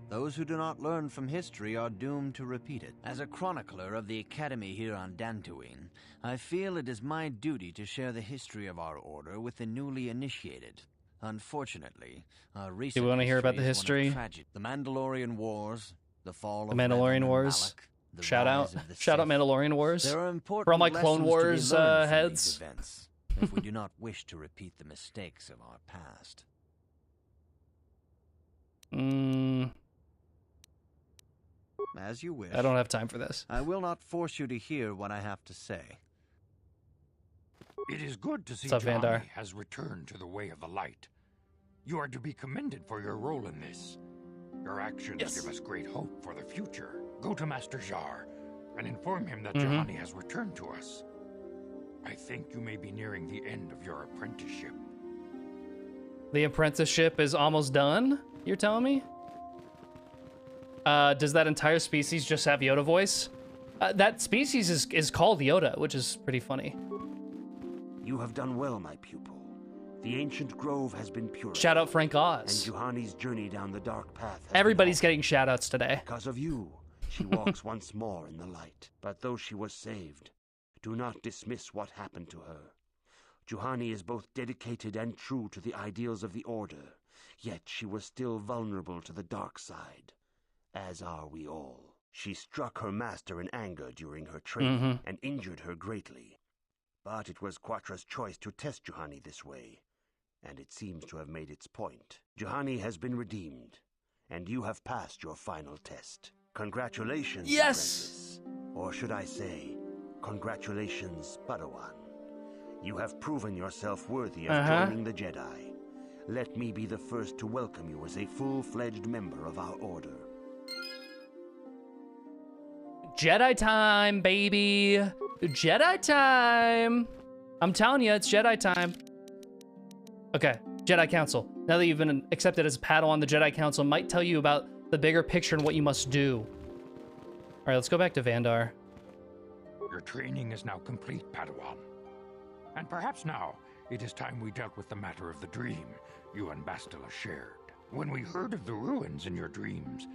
Those who do not learn from history are doomed to repeat it. As a chronicler of the Academy here on Dantooine, I feel it is my duty to share the history of our order with the newly initiated. Unfortunately, our recent Do we want to hear about the history? The Mandalorian Wars, the fall The of Mandalorian Revan Wars. and Malak, Shout out Mandalorian Wars. There are important for all my Clone Wars heads. If we do not wish to repeat the mistakes of our past. As you wish. I don't have time for this. I will not force you to hear what I have to say. It is good to see What's up, Vandar? Johnny has returned to the way of the light. You are to be commended for your role in this. Your actions give us great hope for the future. Go to Master Jar and inform him that Johnny has returned to us. I think you may be nearing the end of your apprenticeship. The apprenticeship is almost done, you're telling me? Does that entire species just have Yoda voice? That species is called Yoda, which is pretty funny. You have done well, my pupil. The ancient grove has been purified. Shout out Frank Oz. And Juhani's journey down the dark path has Everybody's getting shout outs today. Because of you, she walks once more in the light. But though she was saved, do not dismiss what happened to her. Juhani is both dedicated and true to the ideals of the Order, yet she was still vulnerable to the dark side, as are we all. She struck her master in anger during her training and injured her greatly. But it was Quatra's choice to test Juhani this way, and it seems to have made its point. Juhani has been redeemed, and you have passed your final test. Congratulations, yes! apprentice. Or should I say, congratulations, Padawan. You have proven yourself worthy of joining the Jedi. Let me be the first to welcome you as a full-fledged member of our order. Jedi time, baby! Jedi time! I'm telling you, it's Jedi time. Okay, Jedi Council. Now that you've been accepted as a Padawan, the Jedi Council might tell you about the bigger picture and what you must do. All right, let's go back to Vandar. Your training is now complete, Padawan. And perhaps now, it is time we dealt with the matter of the dream you and Bastila shared. When we heard of the ruins in your dreams,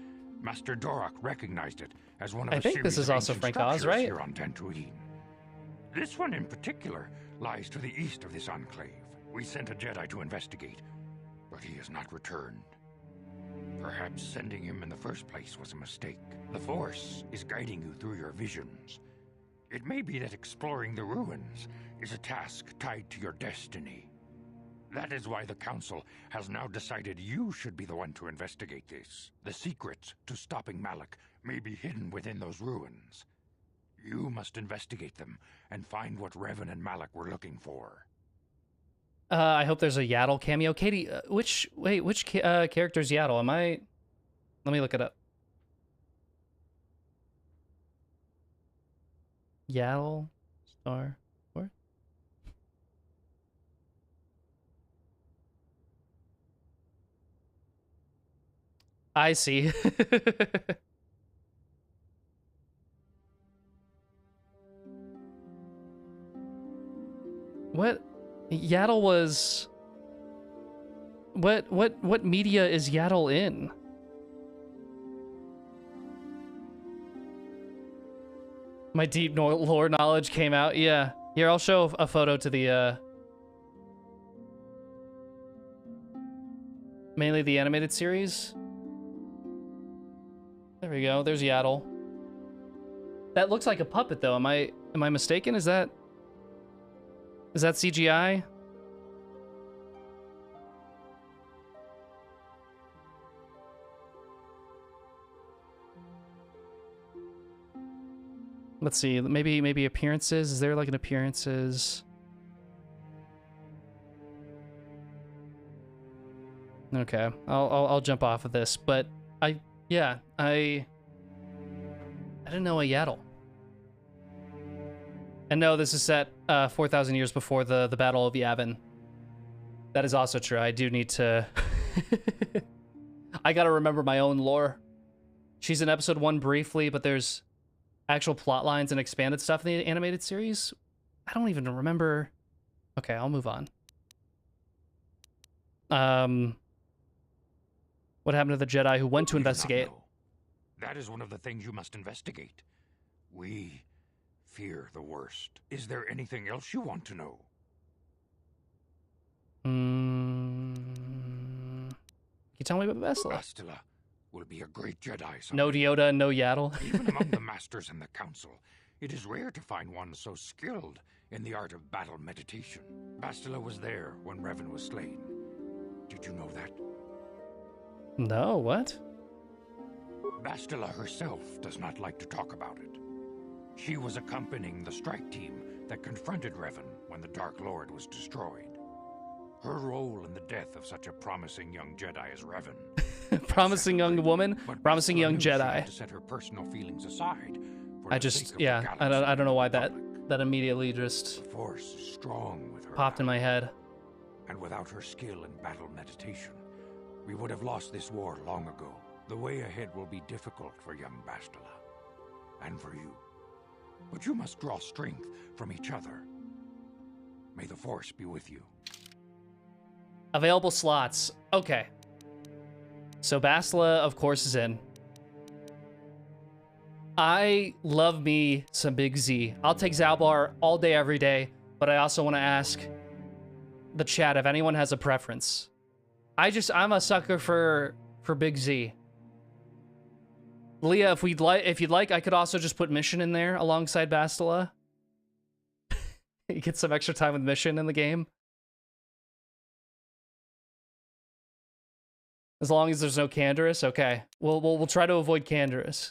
Master Dorak recognized it as one of I think this is also Frank Oz, right? Here on Dantooine. This one in particular lies to the east of this enclave. We sent a Jedi to investigate, but he has not returned. Perhaps sending him in the first place was a mistake. The Force is guiding you through your visions. It may be that exploring the ruins is a task tied to your destiny. That is why the Council has now decided you should be the one to investigate this. The secrets to stopping Malak may be hidden within those ruins. You must investigate them and find what Revan and Malak were looking for. I hope there's a Yaddle cameo. Katie, which character's Yaddle? Let me look it up. Yaddle Star Wars? I see. What? Yaddle was... What media is Yaddle in? My deep lore knowledge came out. Yeah. Here, I'll show a photo to the, mainly the animated series. There we go. There's Yaddle. That looks like a puppet, though. Am I mistaken? Is that CGI? Let's see. Maybe appearances. Is there like an appearances? Okay, I'll jump off of this. But I didn't know a Yaddle. And no, this is set 4,000 years before the Battle of Yavin. That is also true. I do need to... I gotta remember my own lore. She's in episode 1 briefly, but there's actual plot lines and expanded stuff in the animated series. I don't even remember. Okay, I'll move on. What happened to the Jedi who went to investigate? That is one of the things you must investigate. We fear the worst. Is there anything else you want to know? Can you tell me about Bastila? Bastila will be a great Jedi someday. No Yoda and no Yaddle. Even among the masters in the council, it is rare to find one so skilled in the art of battle meditation. Bastila was there when Revan was slain. Did you know that? No, what? Bastila herself does not like to talk about it. She was accompanying the strike team that confronted Revan when the Dark Lord was destroyed. Her role in the death of such a promising young Jedi as Revan. Promising young woman, promising young She had Jedi. to set her personal feelings aside. I just, yeah, I don't know why that immediately just The Force is strong with her popped in my head. And without her skill in battle meditation, we would have lost this war long ago. The way ahead will be difficult for young Bastila. And for you. But you must draw strength from each other. May the Force be with you. Available slots. Okay. So Bastila, of course, is in. I love me some Big Z. I'll take Zalbar all day, every day, but I also want to ask the chat if anyone has a preference. I'm a sucker for Big Z. Leah, if you'd like, I could also just put Mission in there alongside Bastila. You get some extra time with Mission in the game. As long as there's no Canderous, okay. We'll try to avoid Canderous.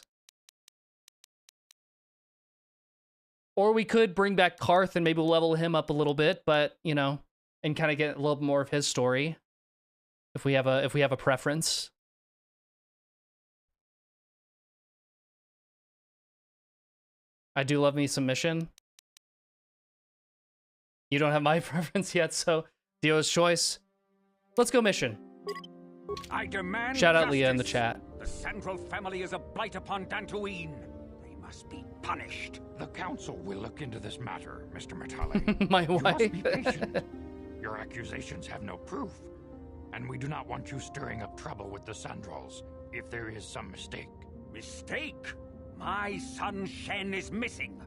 Or we could bring back Karth and maybe level him up a little bit, but you know, and kind of get a little bit more of his story. If we have a preference. I do love me some Mission. You don't have my preference yet, so Dio's choice. Let's go Mission. I demand Shout out justice. Leah in the chat. The Central family is a blight upon Dantooine. They must be punished. The Council will look into this matter, Mr. Matale. My You wife. must be patient. Your accusations have no proof, and we do not want you stirring up trouble with the Sandrals if there is some mistake. Mistake? My son Shen is missing.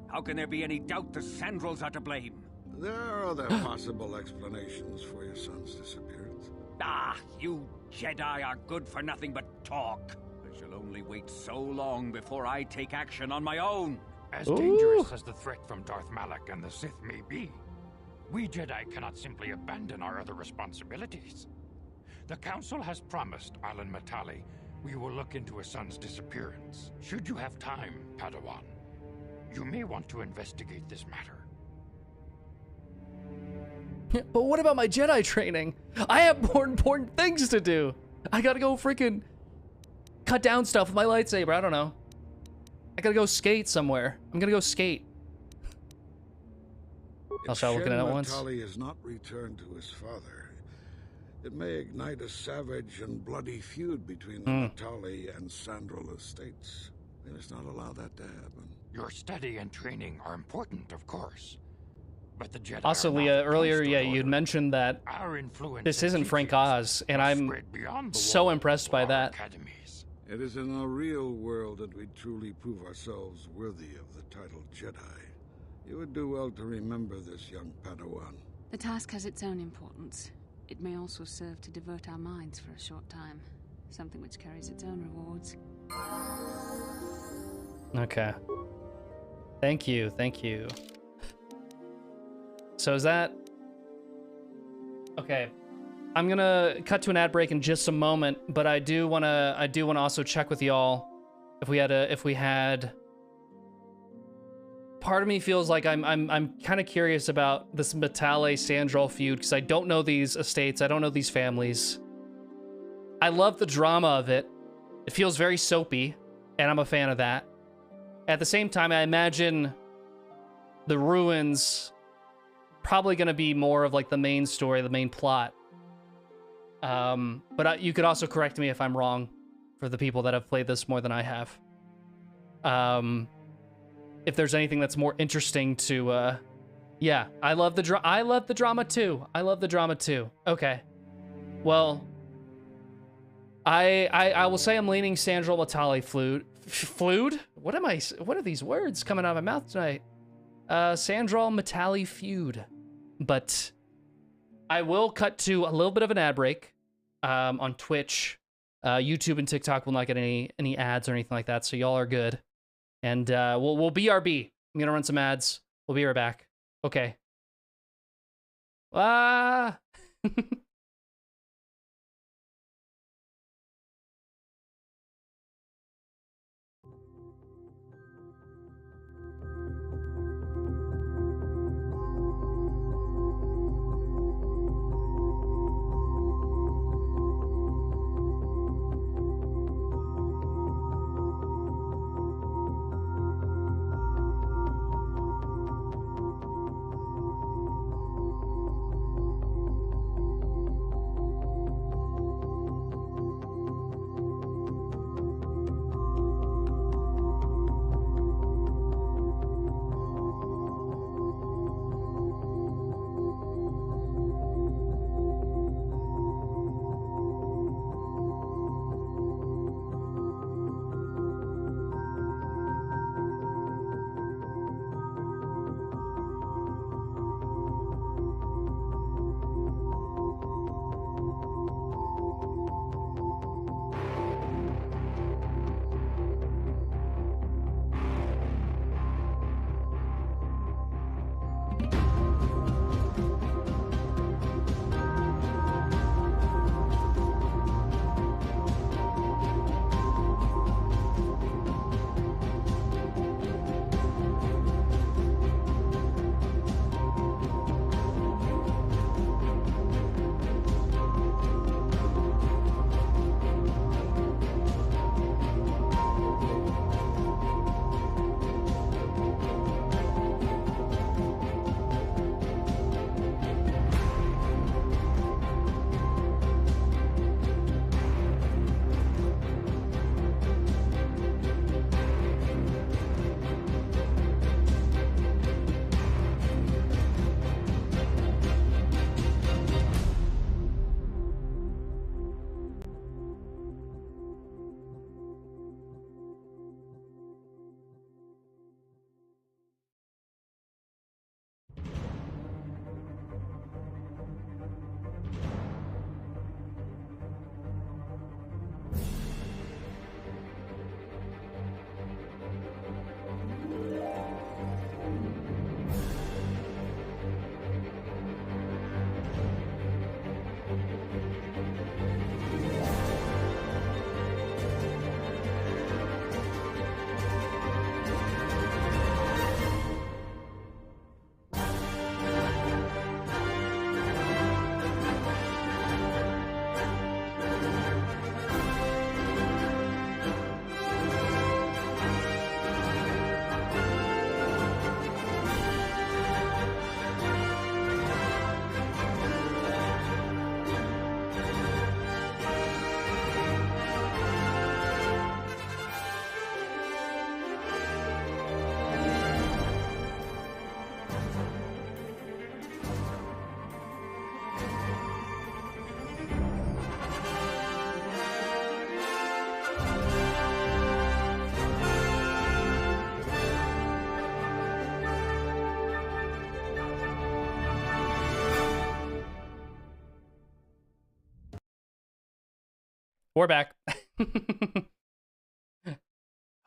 How can there be any doubt the Sandrals are to blame? There are other possible explanations for your son's disappearance. Ah, you Jedi are good for nothing but talk. I shall only wait so long before I take action on my own. As dangerous as the threat from Darth Malak and the Sith may be, we Jedi cannot simply abandon our other responsibilities. The Council has promised Alan Matale we will look into a son's disappearance. Should you have time, Padawan, you may want to investigate this matter. But what about my Jedi training? I have more important things to do. I gotta go freaking cut down stuff with my lightsaber. I don't know. I gotta go skate somewhere. I'm gonna go skate. I'll start looking at it once. If Shen Matale is not returned to his father, it may ignite a savage and bloody feud between the Matale and Sandral estates. We must not allow that to happen. Your study and training are important, of course. But the Jedi Also, Leah, earlier, yeah, you'd mentioned that this isn't Frank Oz, and I'm so impressed by that. It is in the real world that we truly prove ourselves worthy of the title Jedi. You would do well to remember this, young Padawan. The task has its own importance. It may also serve to divert our minds for a short time. Something which carries its own rewards. Okay. Thank you, thank you. So is that... Okay. I'm gonna cut to an ad break in just a moment, but I do wanna also check with y'all if we had part of me feels like I'm kind of curious about this Matale Sandral feud because I don't know these estates, I don't know these families. I love the drama of it. It feels very soapy, and I'm a fan of that. At the same time, I imagine the ruins probably going to be more of like the main story, the main plot. But you could also correct me if I'm wrong for the people that have played this more than I have. If there's anything that's more interesting to, yeah, I love the drama too. I love the drama too. Okay. Well, I will say I'm leaning Sandral Matale Flood. What are these words coming out of my mouth tonight? Sandral Matale feud. But I will cut to a little bit of an ad break on Twitch. YouTube and TikTok will not get any ads or anything like that, so y'all are good. And we'll BRB. I'm gonna run some ads. We'll be right back. Okay. Ah. We're back.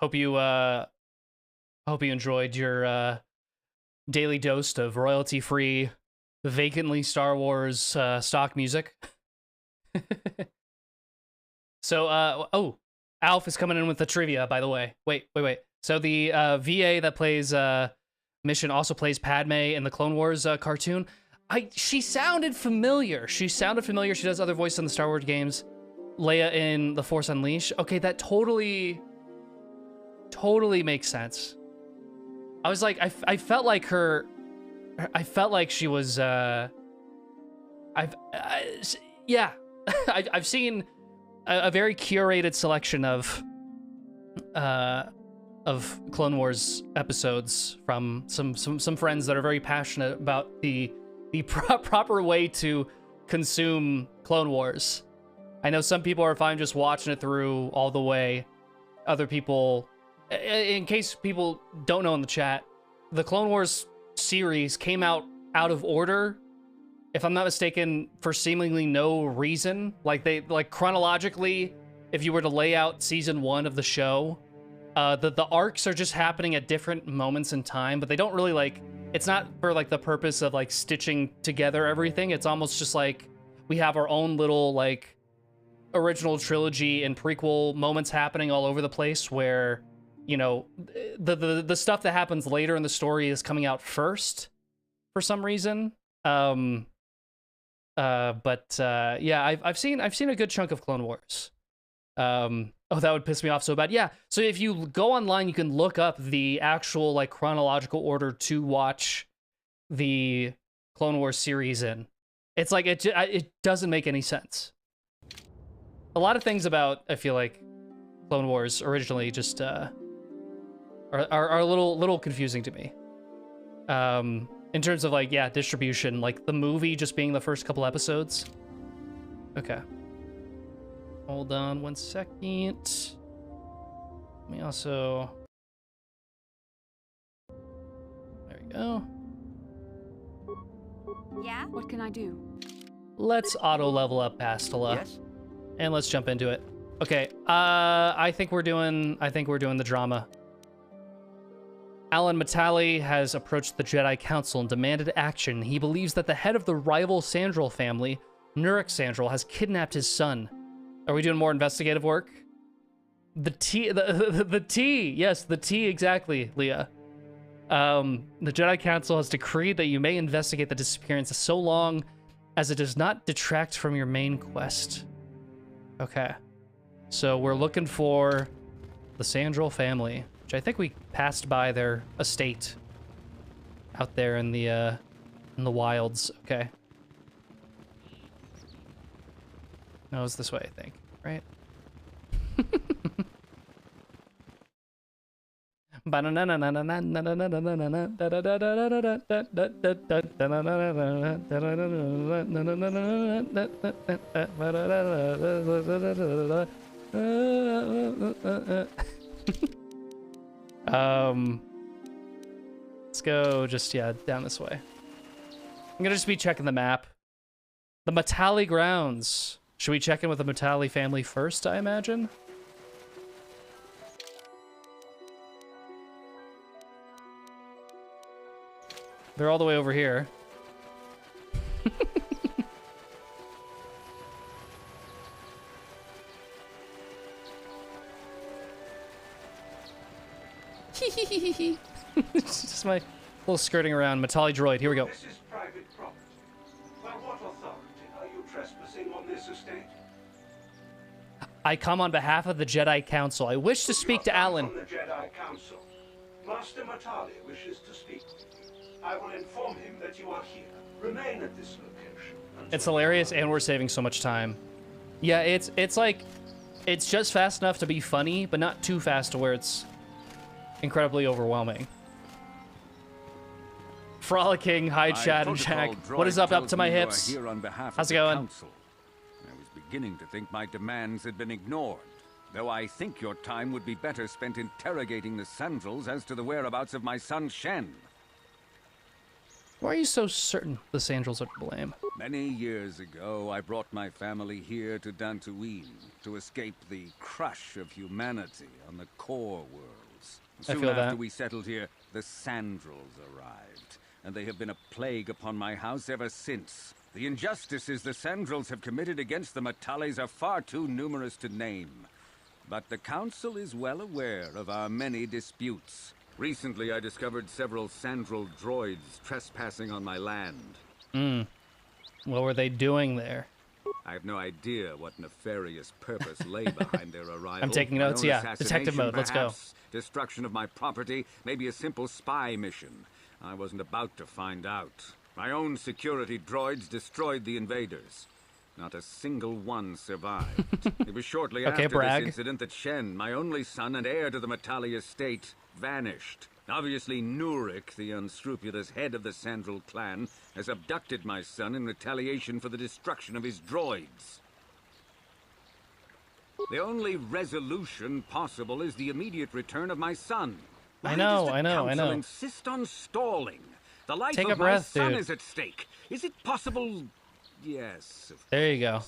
Hope you enjoyed your daily dose of royalty-free, vacantly Star Wars stock music. So, oh, Alf is coming in with the trivia, by the way. Wait. So the VA that plays Mission also plays Padme in the Clone Wars cartoon. She sounded familiar. She does other voices in the Star Wars games. Leia in The Force Unleashed. Okay, that totally makes sense. I was like, I felt like her. I felt like she was. Yeah. I've seen a very curated selection of Clone Wars episodes from some friends that are very passionate about the proper way to consume Clone Wars. I know some people are fine just watching it through all the way. Other people, in case people don't know in the chat, the Clone Wars series came out of order, if I'm not mistaken, for seemingly no reason. Like chronologically, if you were to lay out season 1 of the show, the arcs are just happening at different moments in time, but they don't really it's not for the purpose of stitching together everything. It's almost just we have our own little original trilogy and prequel moments happening all over the place where, you know, the stuff that happens later in the story is coming out first for some reason. Yeah, I've seen a good chunk of Clone Wars. Oh, that would piss me off so bad. Yeah, so if you go online, you can look up the actual chronological order to watch the Clone Wars series in. It's it doesn't make any sense. A lot of things about, I feel like, Clone Wars originally just are a little confusing to me. In terms of distribution, the movie just being the first couple episodes. Okay. Hold on 1 second. Let me also... There we go. Yeah? What can I do? Let's auto level up Bastila. Yes? And let's jump into it. Okay, I think we're doing the drama. Alan Matali has approached the Jedi Council and demanded action. He believes that the head of the rival Sandrel family, Nurik Sandrel, has kidnapped his son. Are we doing more investigative work? The T, yes, the T, exactly, Leah. The Jedi Council has decreed that you may investigate the disappearance so long as it does not detract from your main quest. Okay. So we're looking for the Sandrel family, which I think we passed by their estate out there in the wilds. Okay. No, it's this way, I think, right? Let's go just, down this way. I'm gonna just be checking the map. The Matali grounds. Should we check in with the Matali family first, I imagine? They're all the way over here. It's just my little skirting around. Matali droid, here we go. This is private property. By what authority are you trespassing on this estate? I come on behalf of the Jedi Council. I wish to speak to Alan. From the Jedi Council. Master Matali wishes to speak with you. I will inform him that you are here. Remain at this location. It's hilarious, and we're saving so much time. Yeah, it's just fast enough to be funny, but not too fast to where it's incredibly overwhelming. Frolicking, hi Chad and Jack. What is up to my hips? How's it going? Council. I was beginning to think my demands had been ignored, though I think your time would be better spent interrogating the Sandrels as to the whereabouts of my son Shen. Why are you so certain the Sandrels are to blame? Many years ago, I brought my family here to Dantooine to escape the crush of humanity on the core worlds. Soon after we settled here, the Sandrels arrived, and they have been a plague upon my house ever since. The injustices the Sandrels have committed against the Matales are far too numerous to name. But the Council is well aware of our many disputes. Recently, I discovered several Sandrel droids trespassing on my land. What were they doing there? I have no idea what nefarious purpose lay behind their arrival. I'm taking notes, yeah. Detective mode, let's go. Destruction of my property, maybe a simple spy mission. I wasn't about to find out. My own security droids destroyed the invaders. Not a single one survived. It was shortly after this incident that Shen, my only son and heir to the Matali estate, vanished. Obviously, Nurik, the unscrupulous head of the Sandrel clan, has abducted my son in retaliation for the destruction of his droids. The only resolution possible is the immediate return of my son. Why does the Council insist on stalling? The life of my son is at stake. Is it possible? Yes. There you go.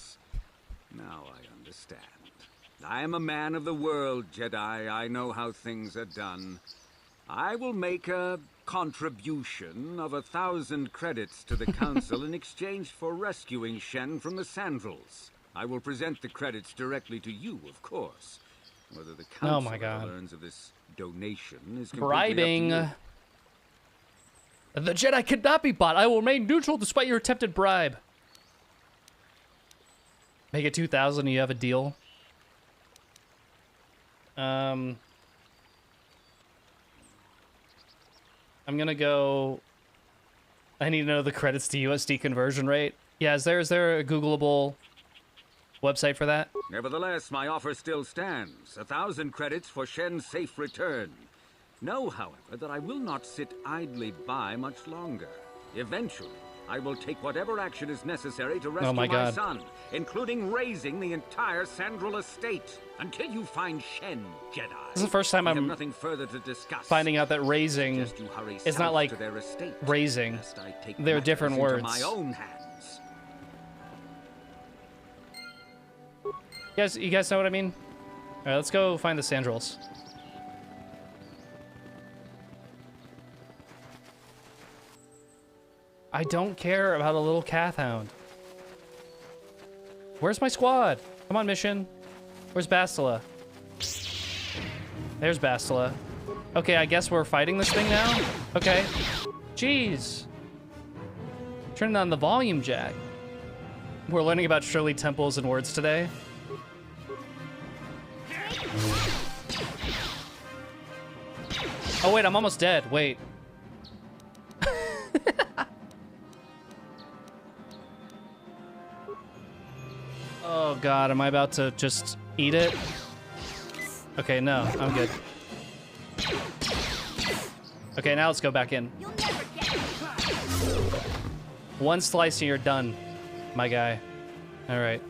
Now I understand. I am a man of the world, Jedi. I know how things are done. I will make a contribution of 1,000 credits to the Council in exchange for rescuing Shen from the Sandrels. I will present the credits directly to you, of course. Whether the Council learns of this donation is completely up to you. The Jedi could not be bought. I will remain neutral despite your attempted bribe. Make it 2,000 and you have a deal. I'm gonna go. I need to know the credits to USD conversion rate. Yeah, is there a Googleable website for that? Nevertheless, my offer still stands. 1,000 credits for Shen's safe return. Know, however, that I will not sit idly by much longer. Eventually, I will take whatever action is necessary to rescue my son, including raising the entire Sandrel estate. Until you find Shen, Jedi. This is the first time I'm nothing further to discuss. Finding out that raising is not like raising. They're different words. My own hands. You guys know what I mean? All right, let's go find the Sandrels. I don't care about a little Cathhound. Where's my squad? Come on, mission. Where's Bastila? There's Bastila. Okay, I guess we're fighting this thing now? Okay. Jeez. Turning on the volume jack. We're learning about Shirley temples and words today. Oh wait, I'm almost dead. Wait. Oh god, am I about to just eat it? Okay, no, I'm good. Okay, now let's go back in. One slice and you're done, my guy. All right.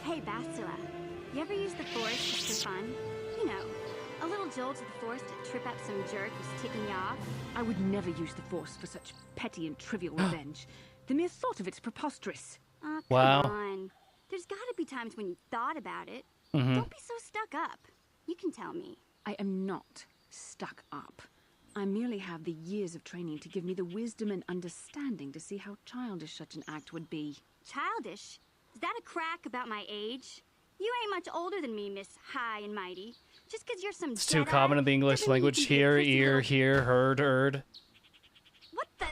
Hey, Bastila, you ever use the Force just for fun? You know, a little jolt of the Force to trip up some jerk who's ticking you off? I would never use the Force for such petty and trivial revenge. The mere thought of it's preposterous. Oh, come on. There's gotta be times when you thought about it. Don't be so stuck up. You can tell me. I am not stuck up. I merely have the years of training to give me the wisdom and understanding to see how childish such an act would be. Childish? Is that a crack about my age? You ain't much older than me, Miss High and Mighty. Just because you're some It's too common in the English language. Here, ear, here, heard. What the?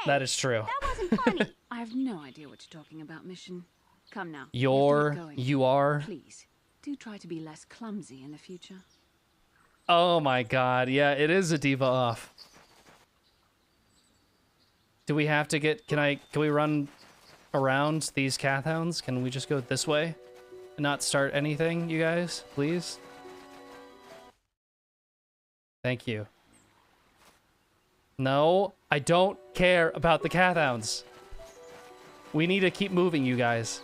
That is true. That wasn't funny. I have no idea what you're talking about, Mission. Come now. You are. Please, do try to be less clumsy in the future. Oh my god, yeah, it is a diva off. Do we have to get, can we run around these Cathhounds? Can we just go this way? And not start anything, you guys, please? Thank you. No, I don't care about the Cathhounds. We need to keep moving, you guys.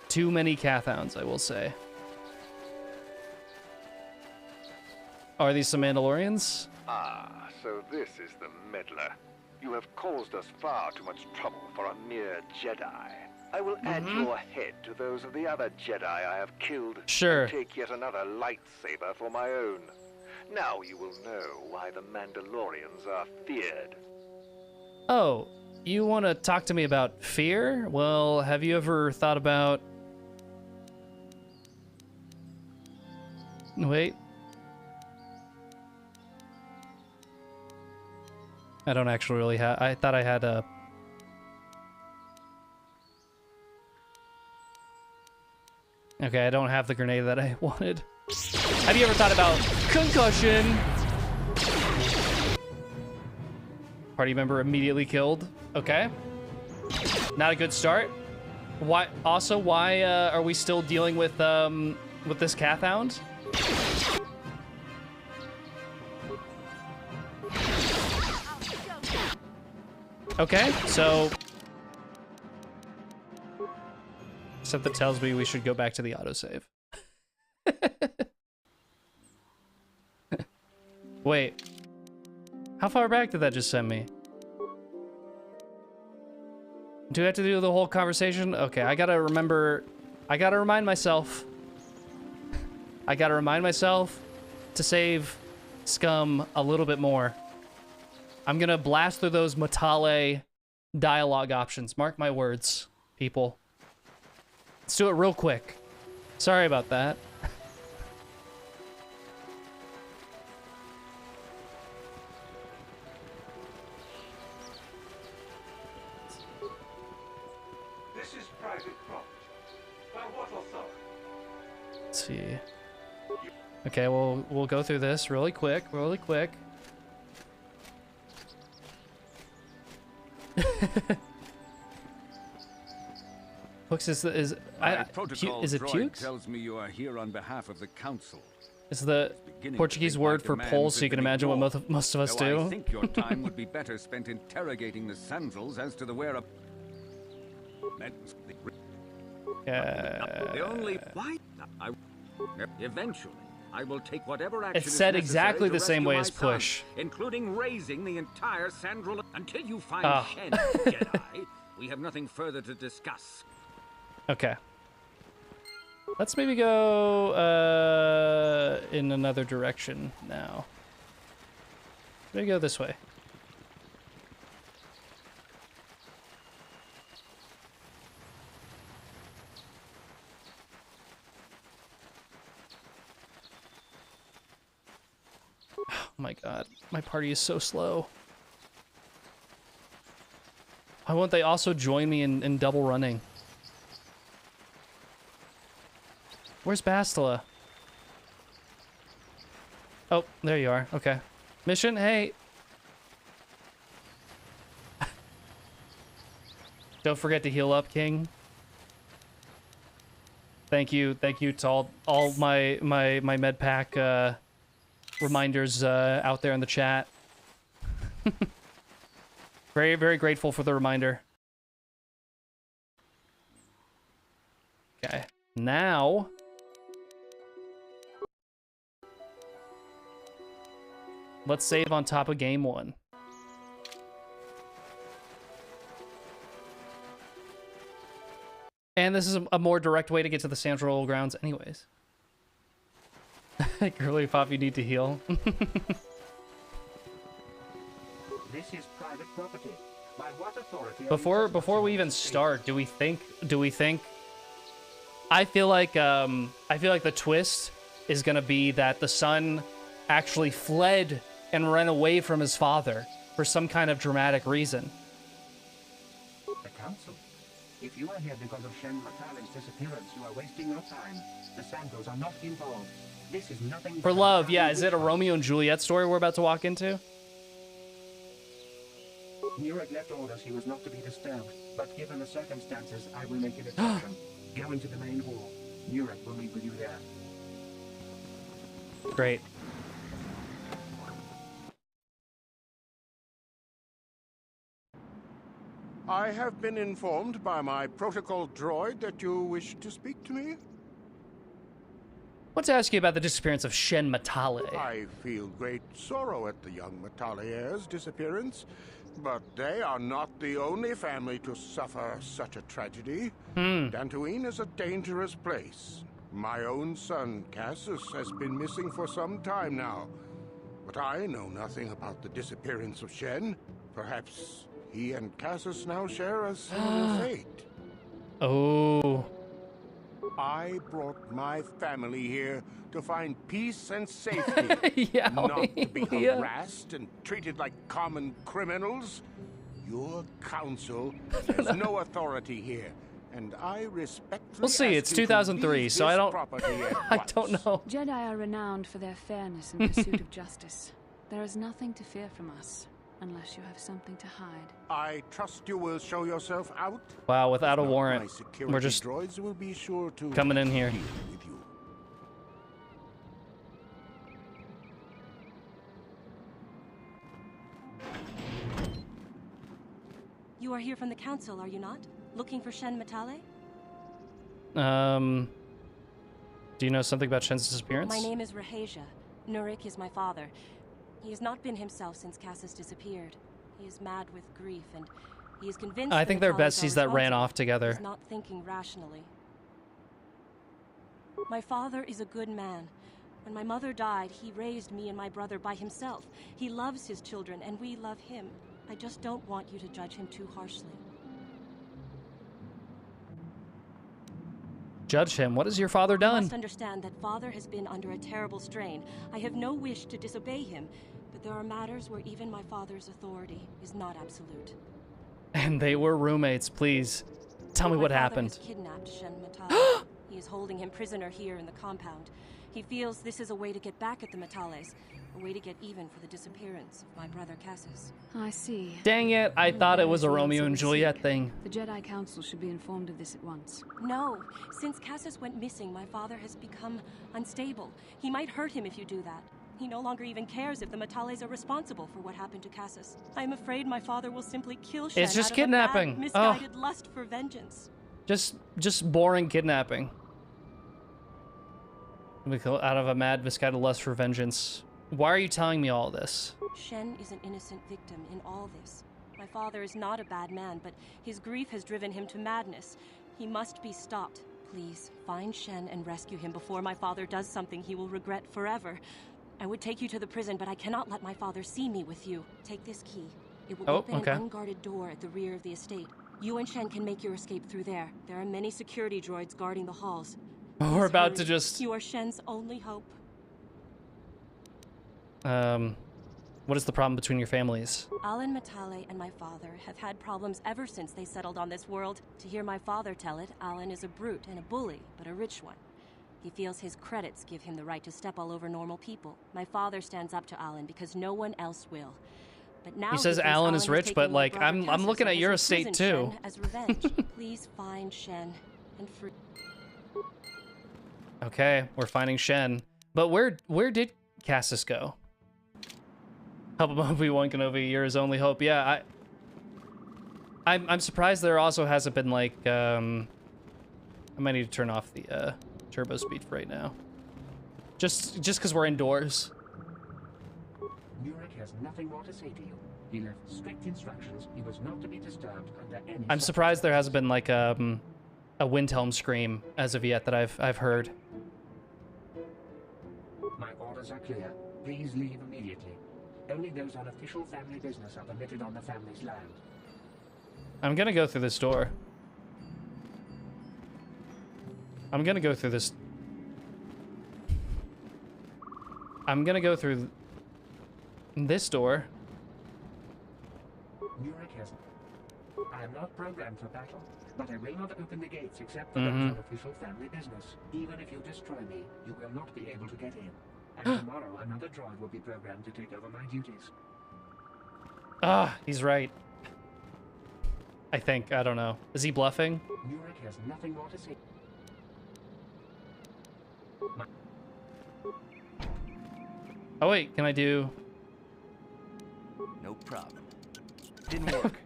Too many Cathhounds, I will say. Are these some Mandalorians? Ah, so this is the meddler. You have caused us far too much trouble for a mere Jedi. I will add your head to those of the other Jedi I have killed. Sure. And take yet another lightsaber for my own. Now you will know why the Mandalorians are feared. Oh, you want to talk to me about fear? Well, have you ever thought about... Wait. I don't actually really have... I thought I had a... Okay, I don't have the grenade that I wanted. Have you ever thought about concussion? Party member immediately killed. Okay. Not a good start. Why? Also, why are we still dealing with this Cathound? Okay, so something tells me we should go back to the autosave. Wait. How far back did that just send me? Do I have to do the whole conversation? Okay, I gotta remember... I gotta remind myself. I gotta remind myself to save Scum a little bit more. I'm gonna blast through those Matale dialogue options. Mark my words, people. Let's do it real quick. Sorry about that. This is private property. By what authority? Let's see. Okay, we'll go through this really quick, Hooks is it puke? Tells me you are here on behalf of the council. It's the Portuguese word for pole, so you can imagine what most of us do. I think your time would be better spent interrogating the Sandrels as to the whereabouts. The only eventually I will take whatever action. It's said exactly the same way as push, including raising the entire Sandrel until you find Shen, Jedi. We have nothing further to discuss. Okay. Let's maybe go in another direction now. Maybe go this way. Oh my god, my party is so slow. Why won't they also join me in double running? Where's Bastila? Oh, there you are. Okay. Mission, hey. Don't forget to heal up, King. Thank you to all my med pack reminders out there in the chat. Very, very grateful for the reminder. Okay, now let's save on top of game 1. And this is a more direct way to get to the Central Grounds anyways. Girly Pop, you need to heal. This is private property. By what authority? Before we even start, do we think I feel like the twist is gonna be that the son actually fled and ran away from his father for some kind of dramatic reason. The council. If you are here because of Shen Matale's disappearance, you are wasting your time. The Sandals are not involved. This is nothing For love, yeah. Is it a Romeo and Juliet story we're about to walk into? Nurek left orders he was not to be disturbed, but given the circumstances, I will make an exception. Go into the main hall. Nurek will meet with you there. Great. I have been informed by my protocol droid that you wish to speak to me. want to ask you about the disappearance of Shen Matale. I feel great sorrow at the young Matale heirs' disappearance, but they are not the only family to suffer such a tragedy. Dantooine is a dangerous place. My own son, Cassius, has been missing for some time now. But I know nothing about the disappearance of Shen. Perhaps he and Cassius now share a similar fate. Oh. I brought my family here to find peace and safety, not to be harassed and treated like common criminals. Your council has no authority here, and I respectfully We'll see. It's 2003, so I don't. I don't know. Jedi are renowned for their fairness and pursuit of justice. There is nothing to fear from us, unless you have something to hide. I trust you will show yourself out. Wow, without a warrant, My security we're just droids will be sure to coming in here. deal with you. You are here from the council, are you not? Looking for Shen Matale? Do you know something about Shen's disappearance? My name is Rahasia. Nurik is my father. He has not been himself since Cassius disappeared. He is mad with grief, and he is convinced I think they're Matales besties are that ran responsible. off together. He's not thinking rationally. My father is a good man. When my mother died, he raised me and my brother by himself. He loves his children, and we love him. I just don't want you to judge him too harshly. Judge him. What has your father done? You must understand that father has been under a terrible strain. I have no wish to disobey him, but there are matters where even my father's authority is not absolute. And they were roommates. Please, tell me what happened. My father has kidnapped Shen Matale. He is holding him prisoner here in the compound. He feels this is a way to get back at the Matales, a way to get even for the disappearance of my brother Cassius. I see. Dang it, I thought it was a Romeo and Juliet thing. The Jedi Council should be informed of this at once. No. Since Cassius went missing, my father has become unstable. He might hurt him if you do that. He no longer even cares if the Matales are responsible for what happened to Cassius. I'm afraid my father will simply kill Shen It's just out of a kidnapping. mad, misguided lust for vengeance. Just boring kidnapping. Out of a mad, misguided lust for vengeance. Why are you telling me all this? Shen is an innocent victim in all this. My father is not a bad man, but his grief has driven him to madness. He must be stopped. Please, find Shen and rescue him before my father does something he will regret forever. I would take you to the prison, but I cannot let my father see me with you. Take this key. It will open an unguarded door at the rear of the estate. You and Shen can make your escape through there. There are many security droids guarding the halls. We're about to just... You are Shen's only hope. What is the problem between your families? Alan Matale and my father have had problems ever since they settled on this world. To hear my father tell it, Alan is a brute and a bully, but a rich one. He feels his credits give him the right to step all over normal people. My father stands up to Alan because no one else will. But now he says Alan is rich, but like I'm looking at your estate too. As revenge. Please find Shen and free. Okay, we're finding Shen. But where did Cassius go? Help him Obi-Wan Kenobi, you're his only hope. Yeah, I'm surprised there also hasn't been like I might need to turn off the turbo speed for right now. Just because we're indoors. Nurik has nothing more to say to you. He left strict instructions. He was not to be disturbed under any. I'm surprised there hasn't been like a Windhelm scream as of yet that I've heard. My orders are clear. Please leave immediately. Only those on official family business are permitted on the family's land. I'm gonna go through this door. I'm gonna go through this. I'm gonna go through this door. Nurik has... I am not programmed for battle, but I will not open the gates except for those on official family business. Even if you destroy me, you will not be able to get in. And tomorrow, another droid will be programmed to take over my duties. Ah, he's right. I think. I don't know. Is he bluffing? Nurik has nothing more to say. Oh wait, can I do... No problem. Didn't work.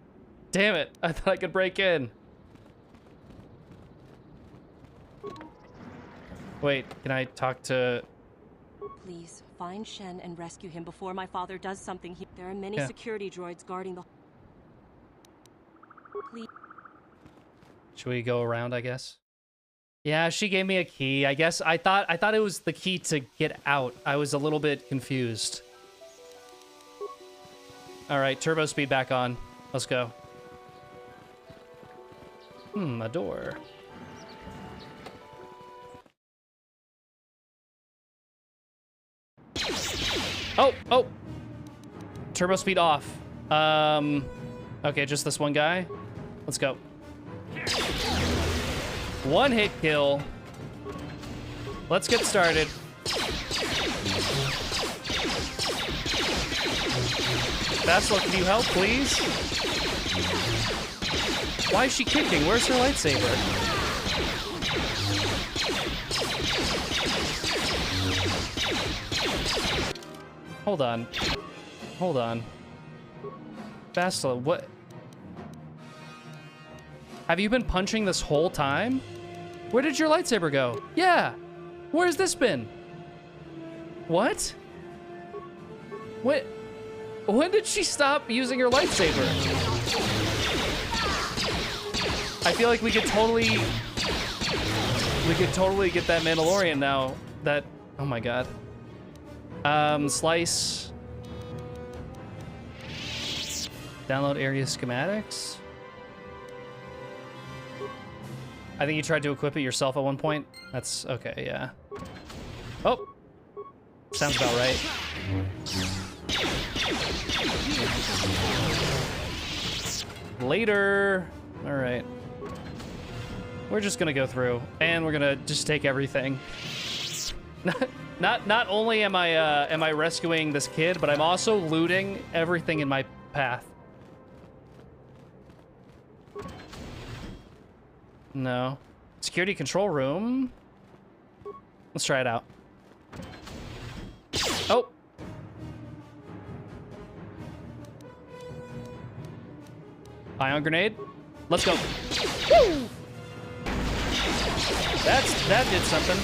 Damn it, I thought I could break in. Wait, can I talk to... Please, find Shen and rescue him before my father does something. There are many security droids guarding the... Please. Should we go around, I guess? Yeah, she gave me a key. I guess I thought it was the key to get out. I was a little bit confused. All right, turbo speed back on. Let's go. A door. Oh! Turbo speed off. Okay, just this one guy. Let's go. One hit kill. Let's get started. Bastila, can you help, please? Why is she kicking? Where's her lightsaber? Hold on. Hold on. Bastila, what? Have you been punching this whole time? Where did your lightsaber go? Yeah. Where's this been? What? What? When did she stop using her lightsaber? I feel like we could totally get that Mandalorian now. That, oh my god. Slice. Download area schematics. I think you tried to equip it yourself at one point. That's okay, yeah. Oh, sounds about right. Later. All right. We're just gonna go through, and we're gonna just take everything. Not only am I rescuing this kid, but I'm also looting everything in my path. No. Security control room. Let's try it out. Oh. Ion grenade. Let's go. Woo! That did something.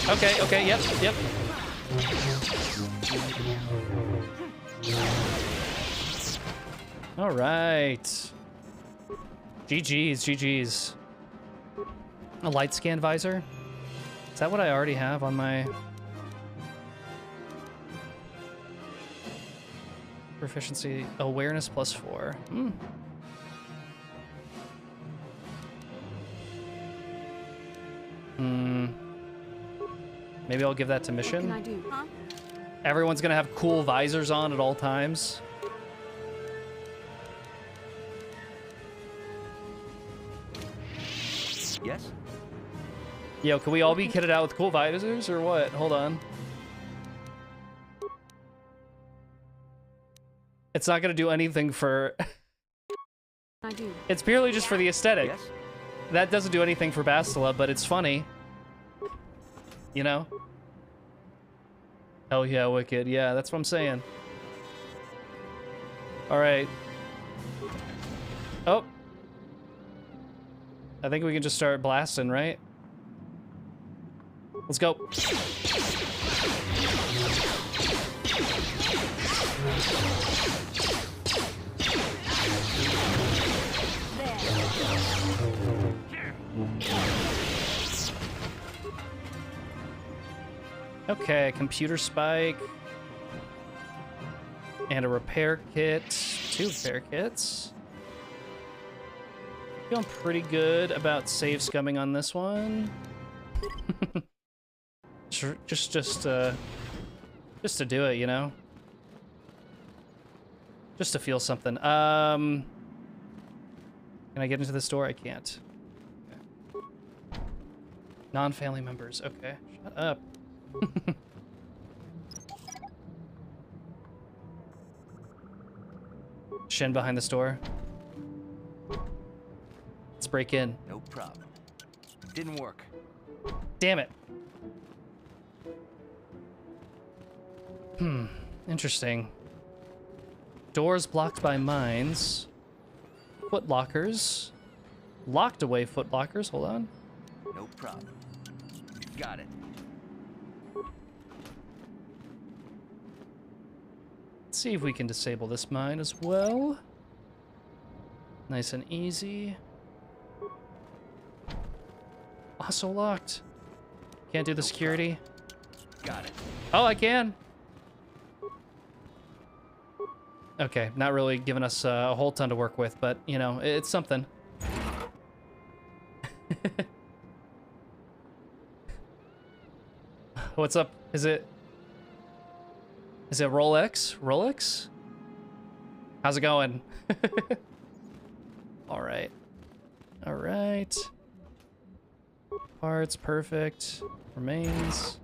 Okay, yep. All right. GG's. A light scan visor? Is that what I already have on my... Proficiency, awareness +4. Maybe I'll give that to mission. What can I do? Huh? Everyone's gonna have cool visors on at all times. Yes? Yo, can we all be kitted out with cool visors or what? Hold on. It's not gonna do anything for... I do. It's purely just for the aesthetic. Yes? That doesn't do anything for Bastila, but it's funny. You know? Hell yeah, Wicked. Yeah, that's what I'm saying. Alright. Oh. I think we can just start blasting, right? Let's go. Okay, computer spike. And a repair kit. 2 repair kits. Feeling pretty good about save scumming on this one. just to do it, you know? Just to feel something. Can I get into this door? I can't. Okay. Non-family members. Okay. Shut up. Shen behind this door. Let's break in. No problem. Didn't work. Damn it. Interesting. Doors blocked by mines. Foot lockers. Locked away foot lockers. Hold on. No problem. Got it. Let's see if we can disable this mine as well. Nice and easy. Also locked. Can't do the security. Got it. Oh, I can. Okay, not really giving us a whole ton to work with, but, you know, it's something. What's up? Is it Rolex? Rolex? How's it going? All right. All right. Parts, perfect. Remains.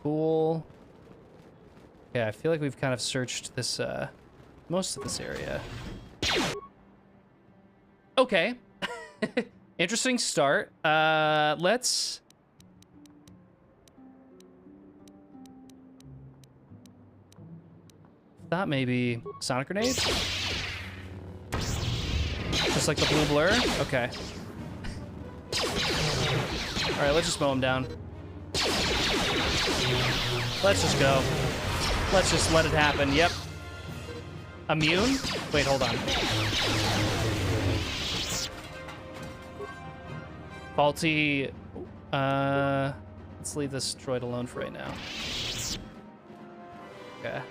Cool. Yeah, I feel like we've kind of searched this, most of this area. Okay. Interesting start. Let's... Thought maybe sonic grenade? Just like the blue blur? Okay. Alright, let's just mow him down. Let's just go. Let's just let it happen. Yep. Immune? Wait, hold on. Faulty. Let's leave this droid alone for right now. Okay.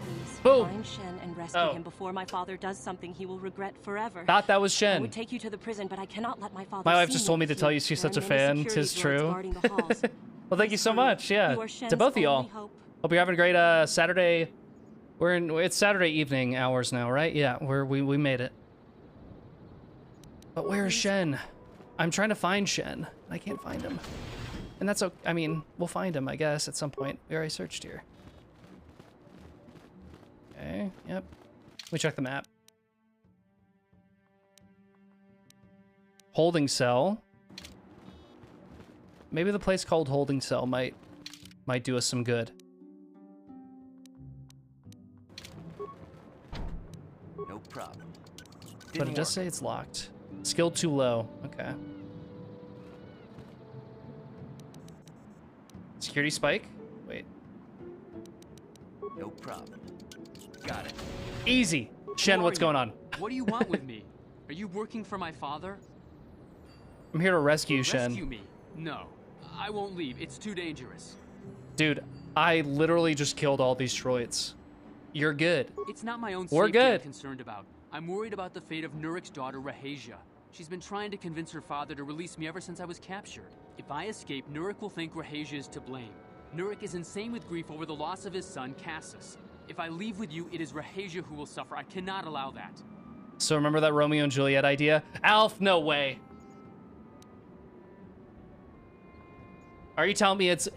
Please Boom. find Shen and rescue him before my father does something he will regret forever. Thought that was Shen. I would take you to the prison, but I cannot let my father. My wife see just me told me to with tell you she's There such are a many fan. Tis security droids true. guarding the halls. Well, thank you so much. Yeah. You are To Shen's both of y'all. only hope. Hope you're having a great Saturday. It's Saturday evening hours now, right? Yeah, we made it. But where is Shen? I'm trying to find Shen. I can't find him. And that's okay. I mean, we'll find him, I guess, at some point. We already searched here. Okay, yep. Let me check the map. Holding cell. Maybe the place called Holding Cell might do us some good. No problem. But it does say it's locked. Skill too low. Okay. Security spike? Wait. No problem. Got it. Easy. Shen, what's going on? What do you want with me? Are you working for my father? I'm here to rescue Shen. Rescue me? No. I won't leave. It's too dangerous. Dude, I literally just killed all these droids. You're good. It's not my own We're safety I'm good. concerned about. I'm worried about the fate of Nurik's daughter, Rahasia. She's been trying to convince her father to release me ever since I was captured. If I escape, Nurik will think Rahasia is to blame. Nurik is insane with grief over the loss of his son, Cassus. If I leave with you, it is Rahasia who will suffer. I cannot allow that. So remember that Romeo and Juliet idea? Alf, no way. Are you telling me it's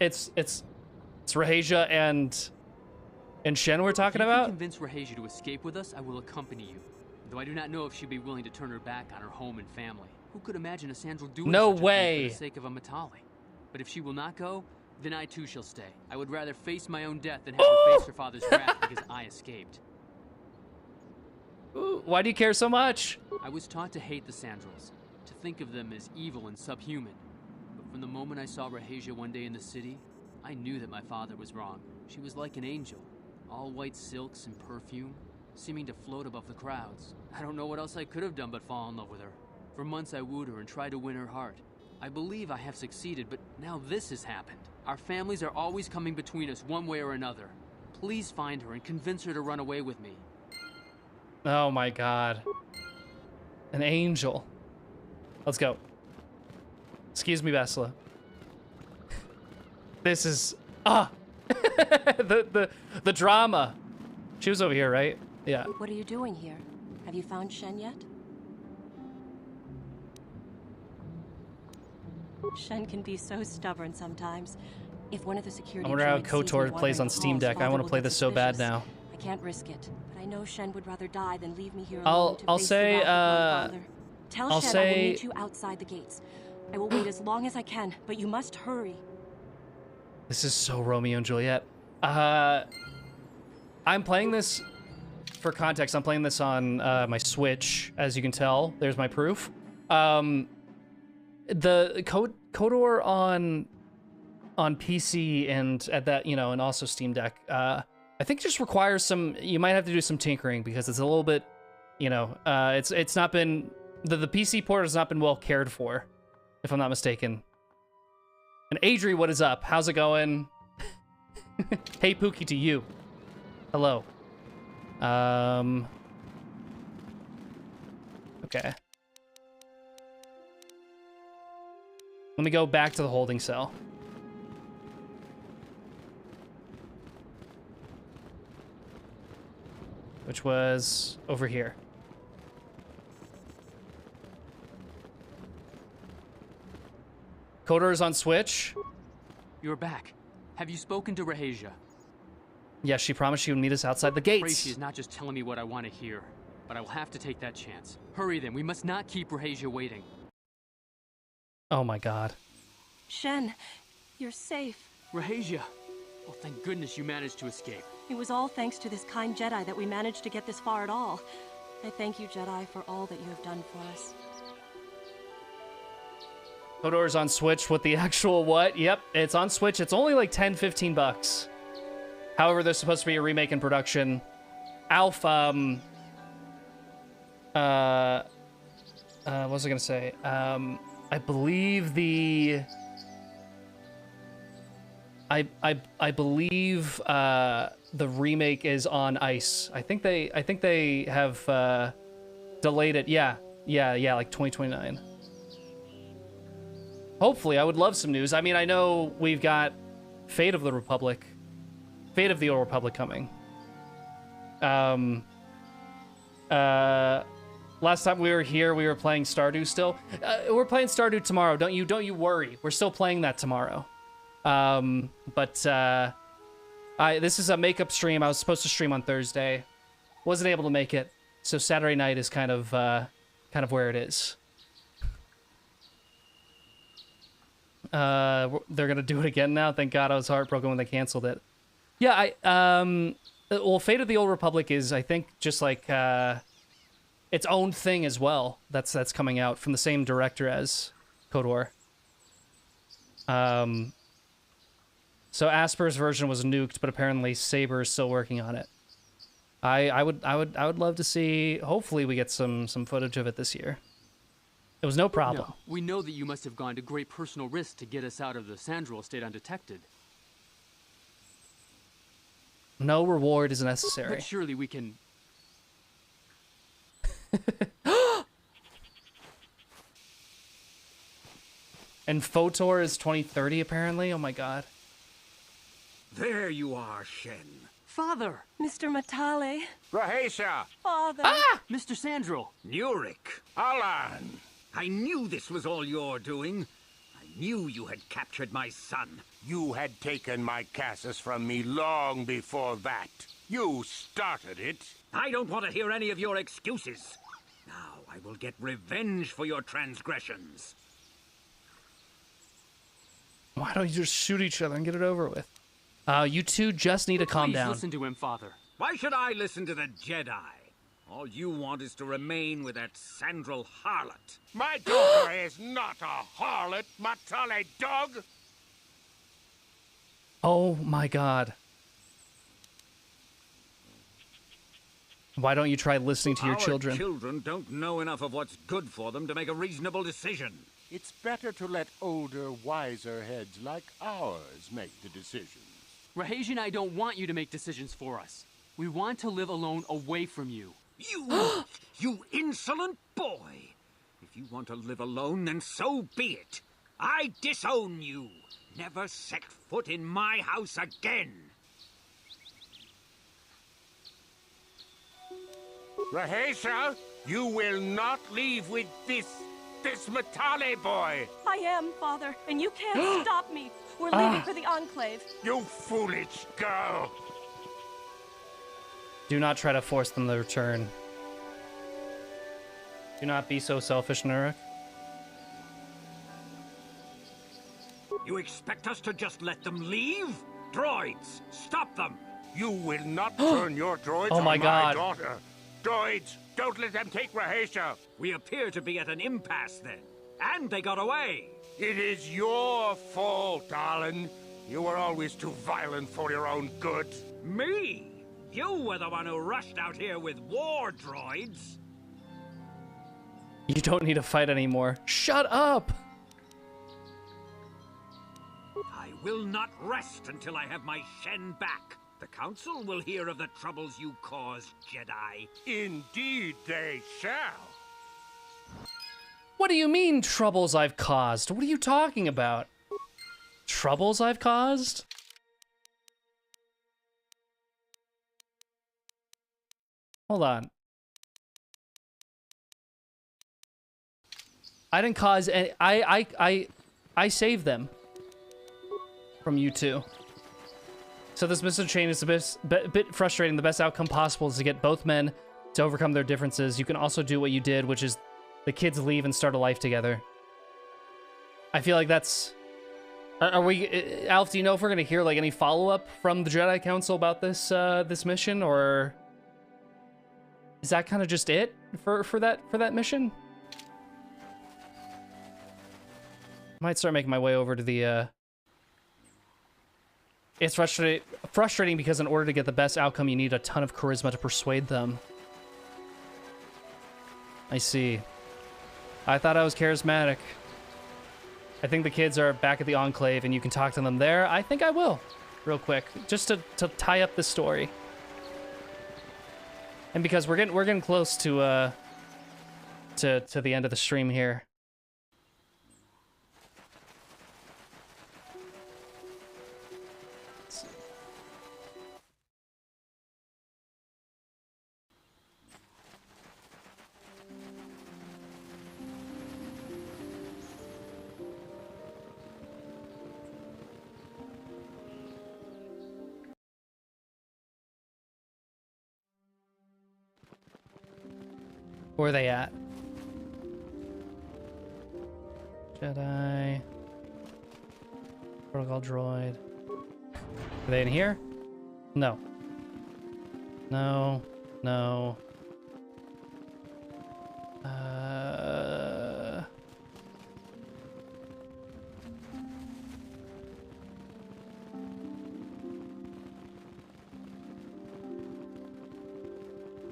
Rahasia and Shen we're talking If you about? can convince Rahasia to escape with us, I will accompany you. Though I do not know if she'd be willing to turn her back on her home and family. Who could imagine a Sandral doing No such a way. thing for the sake of a Matali? But if she will not go, then I too shall stay. I would rather face my own death than have her face her father's wrath because I escaped. Ooh, why do you care so much? I was taught to hate the Sandrals, to think of them as evil and subhuman. But from the moment I saw Rahasia one day in the city, I knew that my father was wrong. She was like an angel, all white silks and perfume, seeming to float above the crowds. I don't know what else I could have done but fall in love with her. For months I wooed her and tried to win her heart. I believe I have succeeded, but now this has happened. Our families are always coming between us one way or another. Please find her and convince her to run away with me. Oh my god. An angel. Let's go. Excuse me, Basila. This is the drama. She was over here, right? Yeah. What are you doing here? Have you found Shen yet? Shen can be so stubborn sometimes. If one of the security I wonder how droids sees me KOTOR plays wandering on the Steam halls, Deck. I Father want to will play get this so bad suspicious. now. I can't risk it, but I know Shen would rather die than leave me here alone to I'll face say the wrath of my father. Tell I'll Shen I say- will meet you outside the gates. I will wait as long as I can, but you must hurry. This is so Romeo and Juliet. I'm playing this, for context, I'm playing this on my Switch, as you can tell. There's my proof. the KOTOR on PC and at that, you know, and also Steam Deck, I think just requires some, you might have to do some tinkering because it's a little bit, you know, it's not been, the PC port has not been well cared for, if I'm not mistaken. And Adri, what is up? How's it going? Hey, Pookie, to you. Hello. Okay. Let me go back to the holding cell. Which was over here. KOTOR is on Switch. You're back. Have you spoken to Rahasia? Yeah, she promised she would meet us outside the gates. I'm afraid she's not just telling me what I want to hear, but I will have to take that chance. Hurry then, we must not keep Rahasia waiting. Oh my god. Shen, you're safe. Rahasia! Well, thank goodness you managed to escape. It was all thanks to this kind Jedi that we managed to get this far at all. I thank you, Jedi, for all that you have done for us. KOTOR's on Switch with the actual what? Yep, it's on Switch. It's only like 10, 15 bucks. However, there's supposed to be a remake in production. Alf, what was I gonna say? I believe the... I believe the remake is on ice. I think they have delayed it. Yeah, like 2029. Hopefully, I would love some news. I mean, I know we've got Fate of the Old Republic coming. Last time we were here, we were playing Stardew still. We're playing Stardew tomorrow. Don't you worry. We're still playing that tomorrow. This is a makeup stream. I was supposed to stream on Thursday. Wasn't able to make it. So Saturday night is kind of where it is. They're gonna do it again now. Thank God I was heartbroken when they canceled it. Yeah, well, Fate of the Old Republic is, I think, just like its own thing as well. That's coming out from the same director as KOTOR. So Asper's version was nuked, but apparently Saber is still working on it. I would love to see. Hopefully, we get some footage of it this year. It was no problem. No, we know that you must have gone to great personal risk to get us out of the Sandral estate undetected. No reward is necessary. But surely we can... And KOTOR is 2030, apparently? Oh my god. There you are, Shen. Father! Mr. Matale. Rahasia! Father! Ah! Mr. Sandral! Nurik! Alan! I knew this was all your doing. I knew you had captured my son. You had taken my Cassus from me long before that. You started it. I don't want to hear any of your excuses. Now I will get revenge for your transgressions. Why don't you just shoot each other and get it over with? You two just need to calm down. Please listen to him, Father. Why should I listen to the Jedi? All you want is to remain with that Sandral harlot. My daughter is not a harlot, Matale dog! Oh my god. Why don't you try listening to your children? Our children don't know enough of what's good for them to make a reasonable decision. It's better to let older, wiser heads like ours make the decisions. Rahasia and I don't want you to make decisions for us. We want to live alone away from you. You insolent boy! If you want to live alone, then so be it. I disown you. Never set foot in my house again. Rahasia, you will not leave with this Matale boy. I am, Father, and you can't stop me. We're leaving for the Enclave. You foolish girl. Do not try to force them to return. Do not be so selfish, Nurik. You expect us to just let them leave? Droids, stop them! You will not turn your droids on my daughter. Droids, don't let them take Rahasia. We appear to be at an impasse then. and they got away. It is your fault, darling. You were always too violent for your own good. Me? You were the one who rushed out here with war droids. You don't need to fight anymore. Shut up! I will not rest until I have my Shen back. The Council will hear of the troubles you caused, Jedi. Indeed they shall. What do you mean, troubles I've caused? What are you talking about? Troubles I've caused? Hold on. I didn't cause any... I saved them from you two. So this mission chain is a bit frustrating. The best outcome possible is to get both men to overcome their differences. You can also do what you did, which is the kids leave and start a life together. I feel like that's... Are we... Alf, do you know if we're going to hear like any follow-up from the Jedi Council about this this mission, or... Is that kind of just it for that mission? Might start making my way over to the... It's frustrating because in order to get the best outcome, you need a ton of charisma to persuade them. I see. I thought I was charismatic. I think the kids are back at the Enclave and you can talk to them there. I think I will, real quick, just to tie up the story. And because we're getting close to the end of the stream here. Where are they at? Jedi. Protocol droid. Are they in here? No. No. No.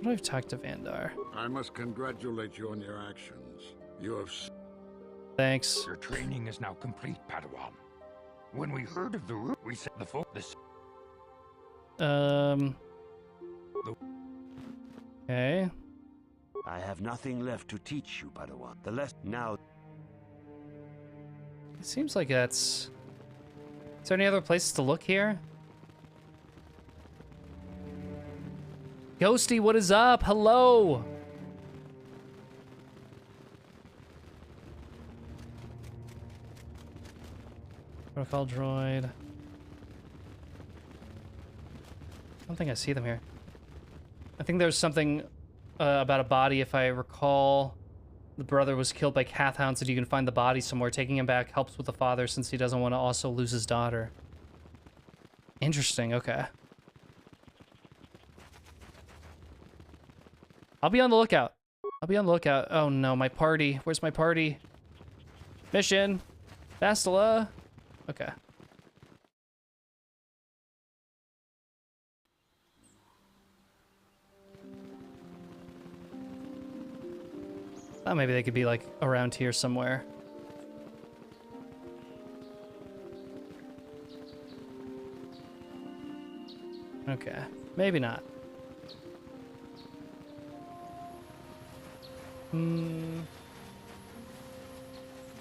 I've talked to Vandar. I must congratulate you on your actions. You have... Thanks. Your training is now complete, Padawan. When we heard of the route, we set the focus. Okay. I have nothing left to teach you, Padawan. The lesson now... It seems like that's... Is there any other places to look here? Ghosty, what is up? Hello! Protocol droid. I don't think I see them here. I think there's something about a body, if I recall. The brother was killed by Kathhounds, and you can find the body somewhere. Taking him back helps with the father since he doesn't want to also lose his daughter. Interesting, okay. I'll be on the lookout. I'll be on the lookout. Oh no, my party. Where's my party? Mission. Bastila. Okay. Thought maybe they could be like around here somewhere. Okay, maybe not. I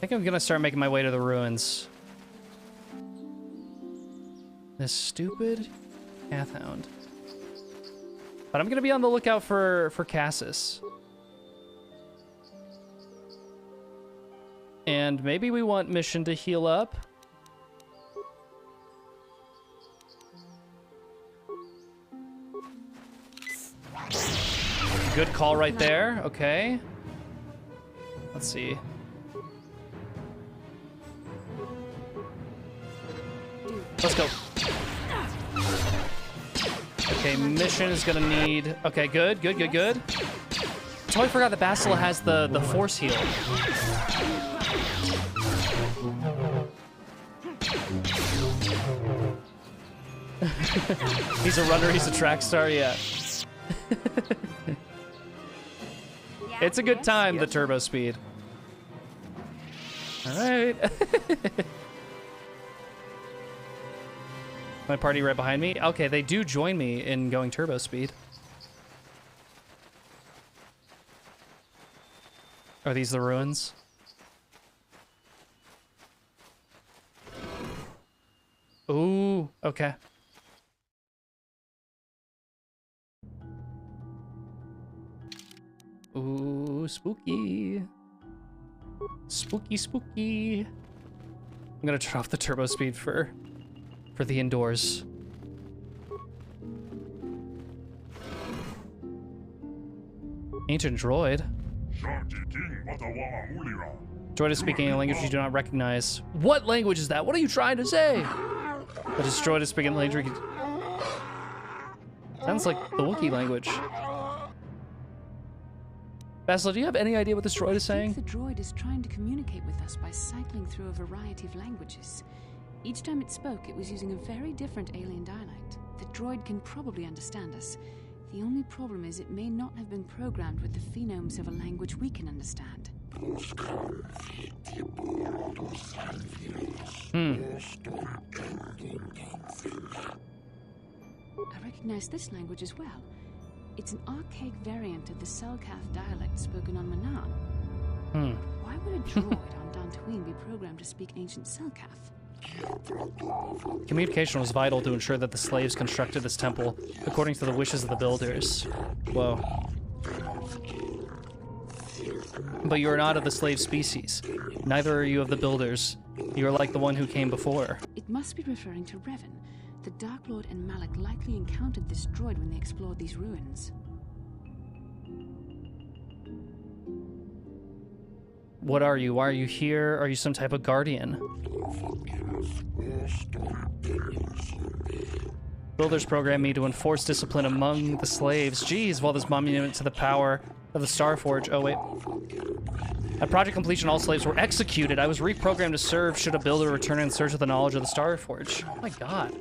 think I'm gonna start making my way to the ruins. This stupid Kathhound. But I'm gonna be on the lookout for Cassis. And maybe we want Mission to heal up. Good call right there. Okay. Let's see. Let's go. Okay, Mission is gonna need... Okay, good. Totally forgot that Bastila has the force heal. He's a runner, he's a track star, yeah. It's a good time, the turbo speed. All right. My party right behind me? Okay, they do join me in going turbo speed. Are these the ruins? Ooh, okay. Ooh, spooky. Spooky, spooky. I'm gonna turn off the turbo speed for the indoors. Ancient droid. Droid is speaking a language you do not recognize. What language is that? What are you trying to say? The droid is speaking a language. Sounds like the Wookiee language. Basila, do you have any idea what this droid is saying? The droid is trying to communicate with us by cycling through a variety of languages. Each time it spoke, it was using a very different alien dialect. The droid can probably understand us. The only problem is it may not have been programmed with the phonemes of a language we can understand. I recognize this language as well. It's an archaic variant of the Selkath dialect spoken on Manaan. Why would a droid on Dantooine be programmed to speak ancient Selkath? Communication was vital to ensure that the slaves constructed this temple according to the wishes of the builders. Whoa. But you are not of the slave species. Neither are you of the builders. You are like the one who came before. It must be referring to Revan. The Dark Lord and Malak likely encountered this droid when they explored these ruins. What are you? Why are you here? Are you some type of guardian? Builders programmed me to enforce discipline among the slaves. Jeez, while this monument to the power of the Starforge. Oh, wait. At project completion, all slaves were executed. I was reprogrammed to serve should a builder return in search of the knowledge of the Starforge. Oh my god.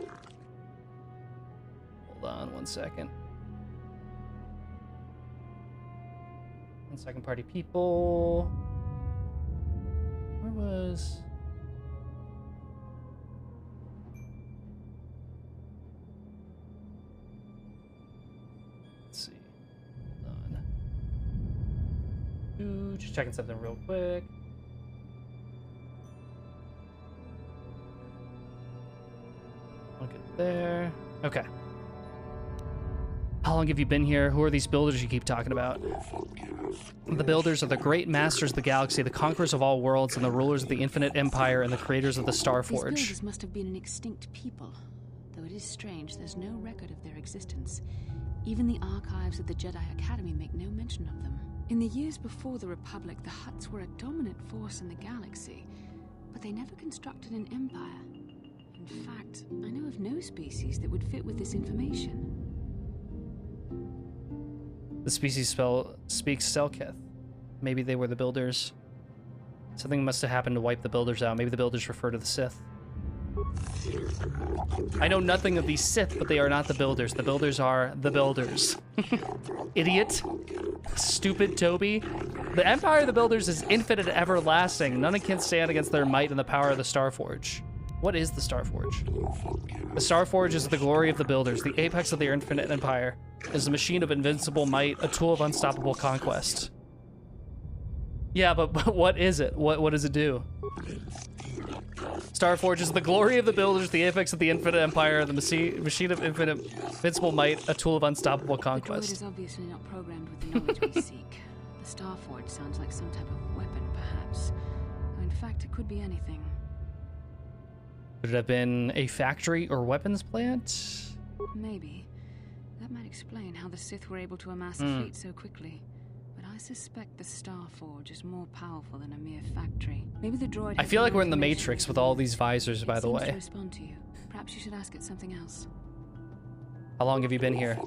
Hold on 1 second. 1 second, party people. Where was... Let's see. Hold on. Ooh, just checking something real quick. Look at there. Okay. How long have you been here? Who are these builders you keep talking about? The builders are the great masters of the galaxy, the conquerors of all worlds, and the rulers of the infinite empire, and the creators of the Starforge. These builders must have been an extinct people. Though it is strange, there's no record of their existence. Even the archives of the Jedi Academy make no mention of them. In the years before the Republic, the Hutts were a dominant force in the galaxy, but they never constructed an empire. In fact, I know of no species that would fit with this information. The species speaks Selkath. Maybe they were the builders. Something must have happened to wipe the builders out. Maybe the builders refer to the Sith. I know nothing of these Sith, but they are not the builders. The builders are the builders. Idiot. Stupid Toby. The empire of the builders is infinite and everlasting. None can stand against their might and the power of the Starforge. What is the Starforge? The Starforge is the glory of the builders, the apex of their infinite empire. It is a machine of invincible might, a tool of unstoppable conquest. Yeah, but what is it? What does it do? Starforge is the glory of the builders, the apex of the infinite empire, the machine of invincible might, a tool of unstoppable conquest. The droid is obviously not programmed with the knowledge we seek. The Starforge sounds like some type of weapon, perhaps. Or in fact, it could be anything. Could it have been a factory or weapons plant? Maybe. That might explain how the Sith were able to amass a fleet so quickly. But I suspect the Starforge is more powerful than a mere factory. Maybe the droid. I feel like we're in the Matrix with all these visors, by the way. To respond to you. Perhaps you should ask it something else. How long have you been here?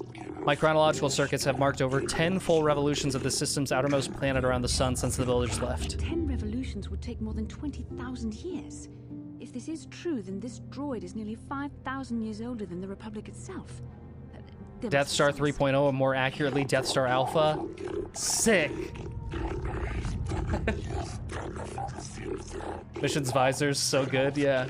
My chronological circuits have marked over 10 full revolutions of the system's outermost planet around the sun since the builders left. 10 revolutions would take more than 20,000 years. If If this is true, then this droid is nearly 5,000 years older than the Republic itself. Death Star 3.0, or more accurately, Death Star Alpha. Sick. Mission's visors, so good, yeah.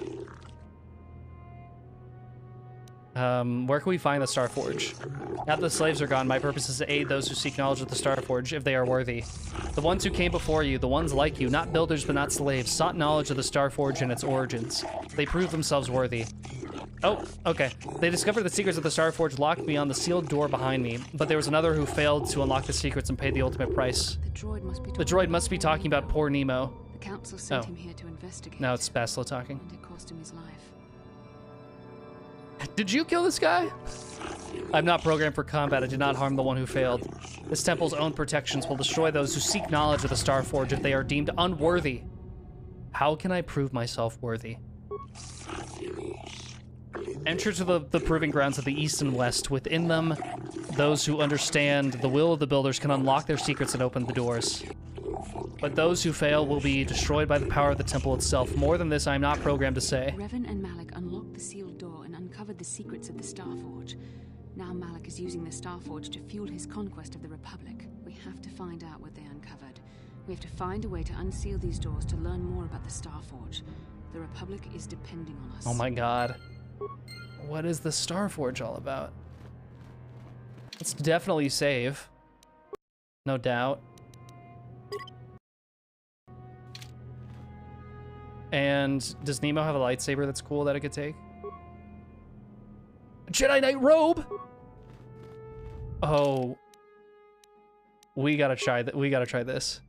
Where can we find the Starforge? Now that the slaves are gone, my purpose is to aid those who seek knowledge of the Starforge, if they are worthy. The ones who came before you, the ones like you, not builders but not slaves, sought knowledge of the Starforge and its origins. They proved themselves worthy. Oh, okay. They discovered the secrets of the Starforge locked beyond the sealed door behind me, but there was another who failed to unlock the secrets and paid the ultimate price. The droid must be talking about poor Nemo. The council sent him here to investigate. No, it's Bastila talking. And it cost him his life. Did you kill this guy? I'm not programmed for combat. I did not harm the one who failed. This temple's own protections will destroy those who seek knowledge of the Starforge if they are deemed unworthy. How can I prove myself worthy? Enter to the proving grounds of the east and west. Within them, those who understand the will of the builders can unlock their secrets and open the doors. But those who fail will be destroyed by the power of the temple itself. More than this, I am not programmed to say. Revan and Malak unlocked the sealed door and uncovered the secrets of the Starforge. Now Malak is using the Starforge to fuel his conquest of the Republic. We have to find out what they uncovered. We have to find a way to unseal these doors to learn more about the Starforge. The Republic is depending on us. Oh my god. What is the Starforge all about? Let's definitely save. No doubt. And does Nemo have a lightsaber that's cool that I could take? Jedi Knight robe! Oh. We gotta try that. We gotta try this.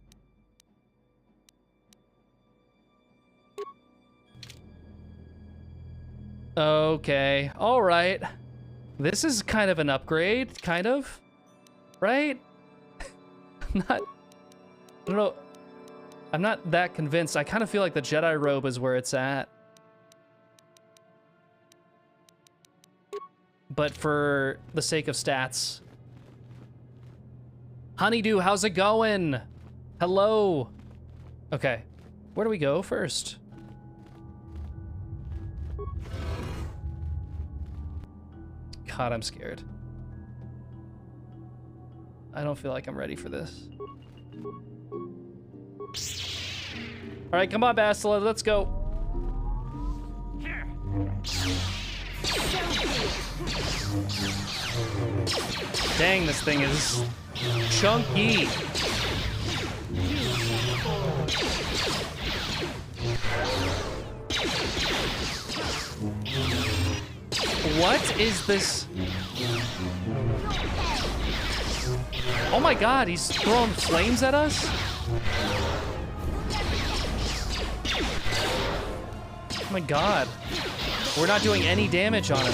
Okay. All right. This is kind of an upgrade, kind of. Right? I don't know. I'm not that convinced. I kind of feel like the Jedi robe is where it's at. But for the sake of stats. Honeydew, how's it going? Hello. Okay. Where do we go first? God, I'm scared. I don't feel like I'm ready for this. All right, come on, Bastila, let's go. Dang, this thing is chunky. What is this? Oh my god, he's throwing flames at us? Oh my god. We're not doing any damage on him.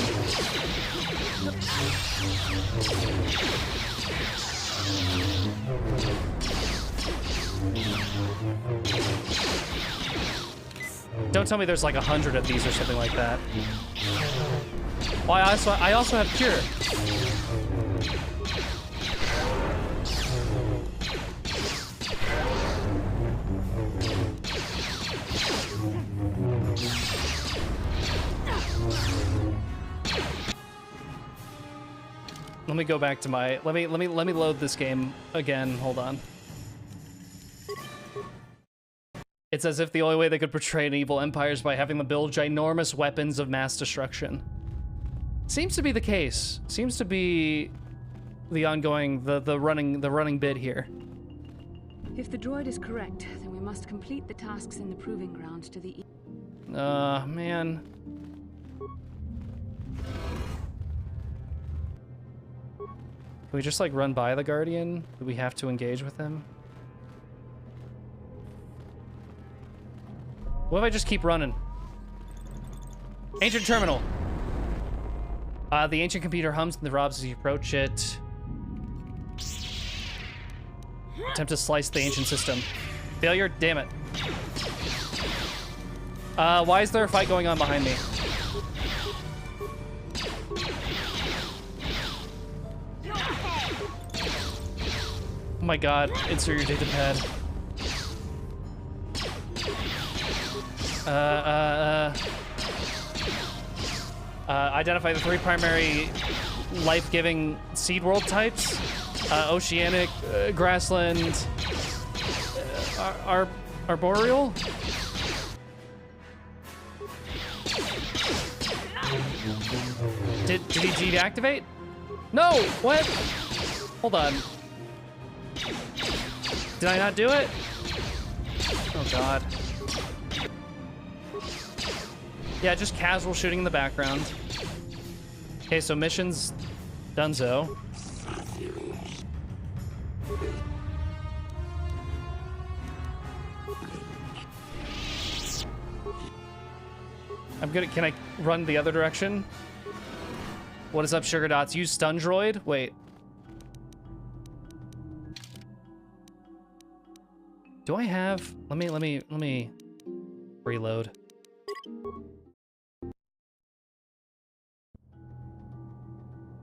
Don't tell me there's like 100 of these or something like that. Well, I also have cure. Let me go back to my let me load this game again. Hold on. It's as if the only way they could portray an evil empire is by having them build ginormous weapons of mass destruction. Seems to be the case. Seems to be the ongoing, the running bit here. If the droid is correct, then we must complete the tasks in the proving ground to the east. Man. Can we just like run by the Guardian? Do we have to engage with him? What if I just keep running? Ancient terminal. The ancient computer hums and throbs as you approach it. Attempt to slice the ancient system. Failure? Damn it. Why is there a fight going on behind me? Oh my god, insert your data pad. Identify the 3 primary life-giving seed world types. Oceanic, grassland, arboreal? Did he deactivate? No! What? Hold on. Did I not do it? Oh god. Yeah, just casual shooting in the background. Okay, so missions donezo. I'm gonna, can I run the other direction? What is up, Sugar Dots? Use stun droid? Wait. Do I have, let me reload.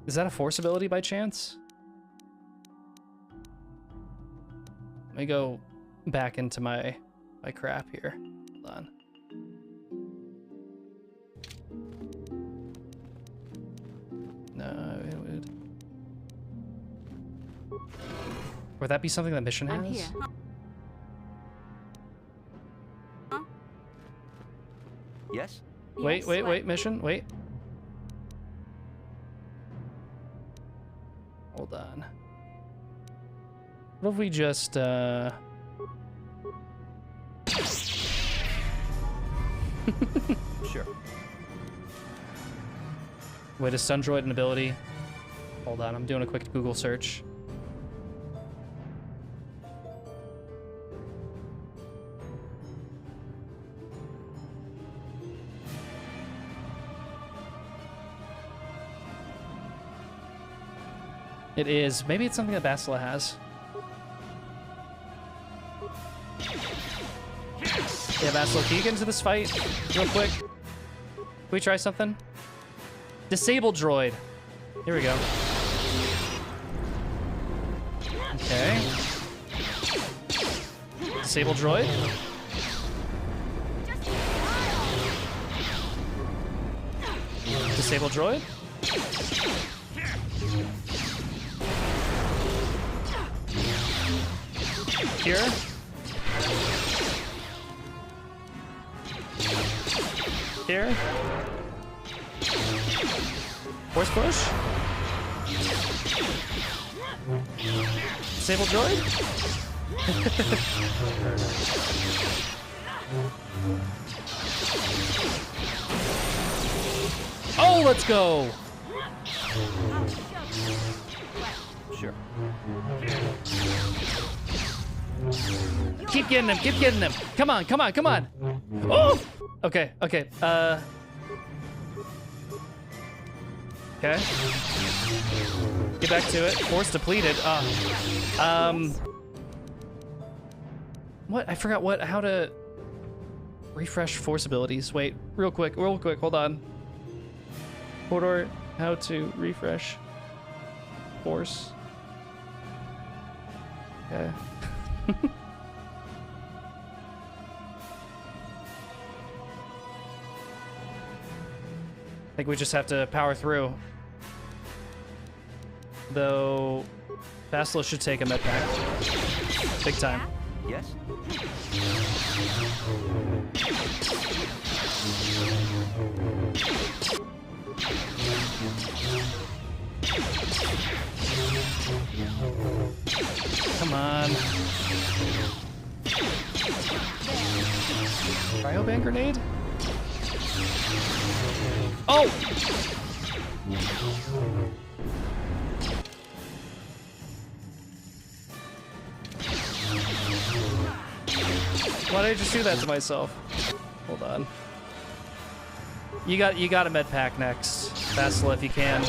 Is that a force ability by chance? Let me go back into my crap here. Hold on. No, it would. Would that be something that mission has? I'm here. Yes? Wait, mission, wait. Hold on. What if we just, Sure. Wait, is stun droid an ability? Hold on, I'm doing a quick Google search. It is. Maybe it's something that Bastila has. Yeah, Bastila, can you get into this fight real quick? Can we try something? Disable droid. Here we go. Okay. Disable droid. Disable droid. Here. Here. Force push. Disable droid. Oh, let's go. Sure. Keep getting them, keep getting them. Come on, come on, come on. Oh! Okay, okay. Okay. Get back to it. Force depleted. What? I forgot how to refresh force abilities. Wait, real quick, hold on. KOTOR, how to refresh force. Okay. I think we just have to power through. Though, Bastila should take a med pack. Big time. Yes? Come on. Cryoban grenade? Oh! Why did I just do that to myself? Hold on. You got a med pack next, Bastila, if you can.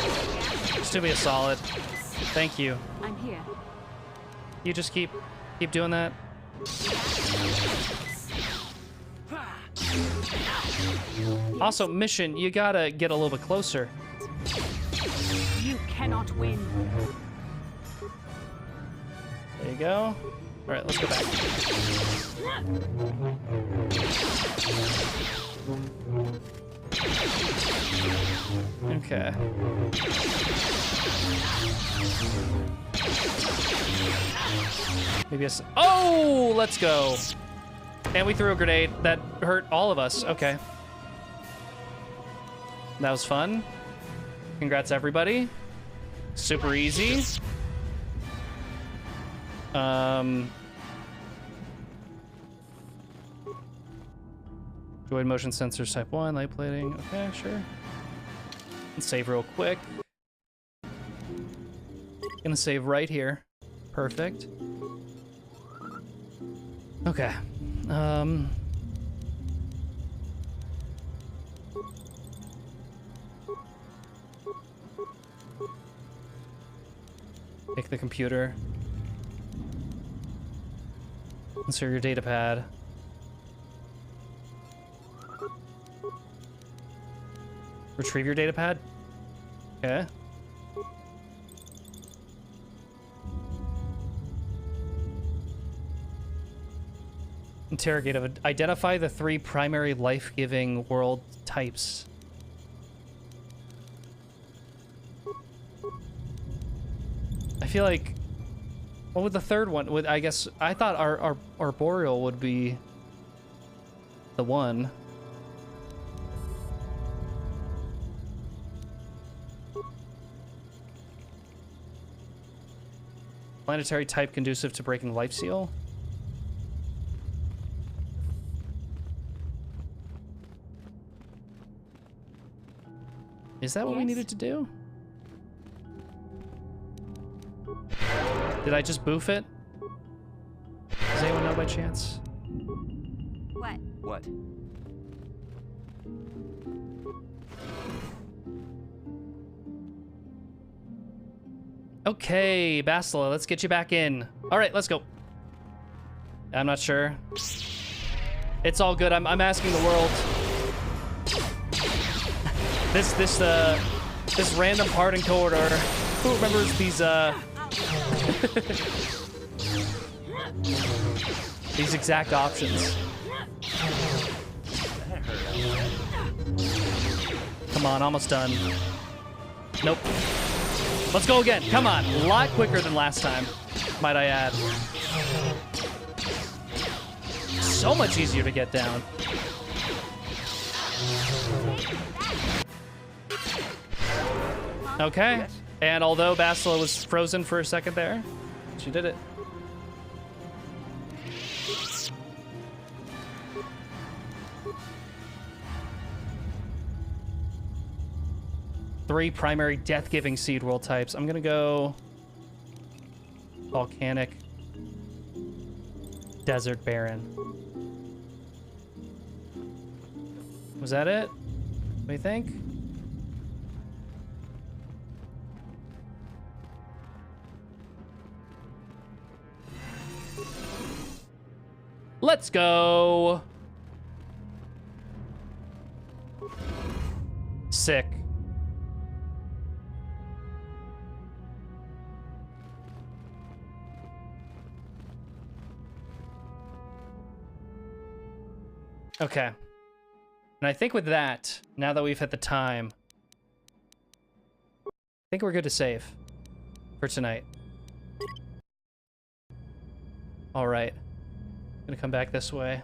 Just do me a solid. Thank you. I'm here. You just keep doing that. Also, mission, you gotta get a little bit closer. You cannot win. There you go. All right, let's go back. Okay. Maybe oh, let's go. And we threw a grenade that hurt all of us. Okay. That was fun. Congrats, everybody. Super easy. Droid motion sensors type 1, light plating. Okay, sure. Let's save real quick. Gonna save right here. Perfect. Okay. Take the computer. Insert your data pad. Retrieve your data pad. Okay. Interrogative. Identify the 3 primary life-giving world types. I feel like... What would the third one... Would I guess... I thought our arboreal would be... the one. Planetary type conducive to breaking life seal. Is that what we needed to do? Did I just boof it? Does anyone know by chance? What? What? Okay, Bastila, let's get you back in. All right, let's go. I'm not sure. It's all good. I'm asking the world. This random part in KOTOR. Who remembers these these exact options? Come on, almost done. Nope. Let's go again. Come on. A lot quicker than last time, might I add. So much easier to get down. Okay. Yes. And although Bastila was frozen for a second there, she did it. Three primary death-giving seed world types. I'm gonna go volcanic, desert, barren. Was that it? What do you think? Let's go. Sick. Okay. And I think with that, now that we've hit the time, I think we're good to save for tonight. All right. I'm gonna come back this way.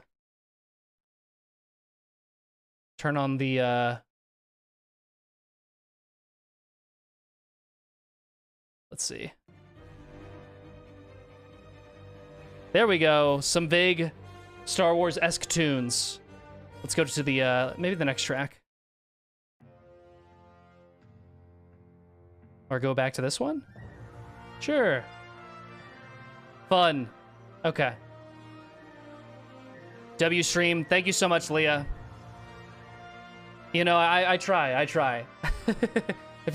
Turn on the, let's see. There we go. Some big Star Wars-esque tunes. Let's go to the, maybe the next track. Or go back to this one? Sure. Fun. Okay. W stream, thank you so much, Leah. You know, I try. I feel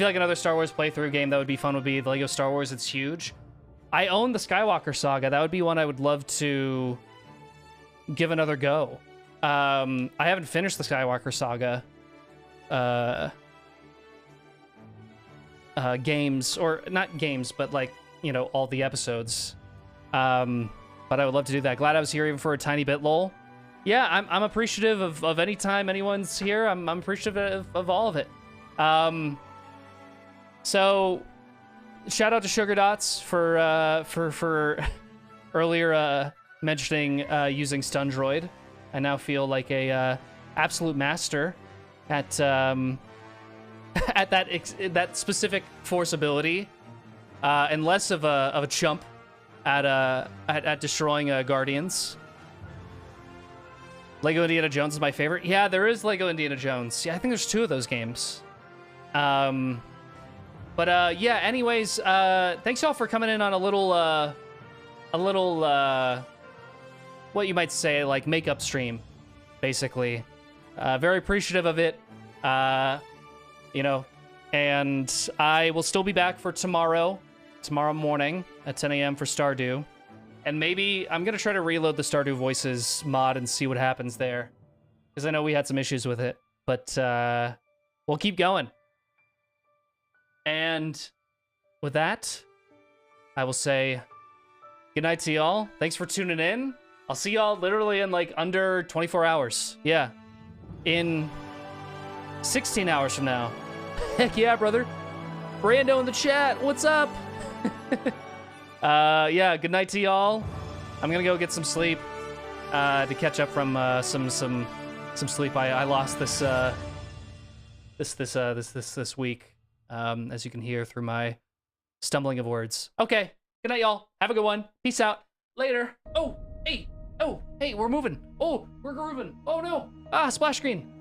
like another Star Wars playthrough game that would be fun would be the Lego Star Wars. It's huge. I own the Skywalker Saga. That would be one I would love to give another go. I haven't finished the Skywalker Saga games, or not games, but like, you know, all the episodes. But I would love to do that. Glad I was here even for a tiny bit, lol. Yeah, I'm appreciative of any time anyone's here. I'm appreciative of all of it. So, shout out to Sugar Dots for earlier mentioning using Stun Droid. I now feel like a absolute master at at that specific force ability, and less of a chump at destroying Guardians. Lego Indiana Jones is my favorite. Yeah, there is Lego Indiana Jones. Yeah, I think there's 2 of those games. Yeah, anyways, thanks y'all for coming in on a little, what you might say, like, makeup stream, basically. Very appreciative of it, you know, and I will still be back for tomorrow morning at 10 a.m. for Stardew. And maybe I'm going to try to reload the Stardew Voices mod and see what happens there. Because I know we had some issues with it. But we'll keep going. And with that, I will say good night to y'all. Thanks for tuning in. I'll see y'all literally in like under 24 hours. Yeah. In 16 hours from now. Heck yeah, brother. Brando in the chat. What's up? Yeah, good night to y'all. I'm gonna go get some sleep to catch up from some sleep I lost this week, as you can hear through my stumbling of words. Okay, good night, y'all. Have a good one. Peace out. Later. Oh, hey, we're moving. Oh, we're grooving. Oh no. Splash screen.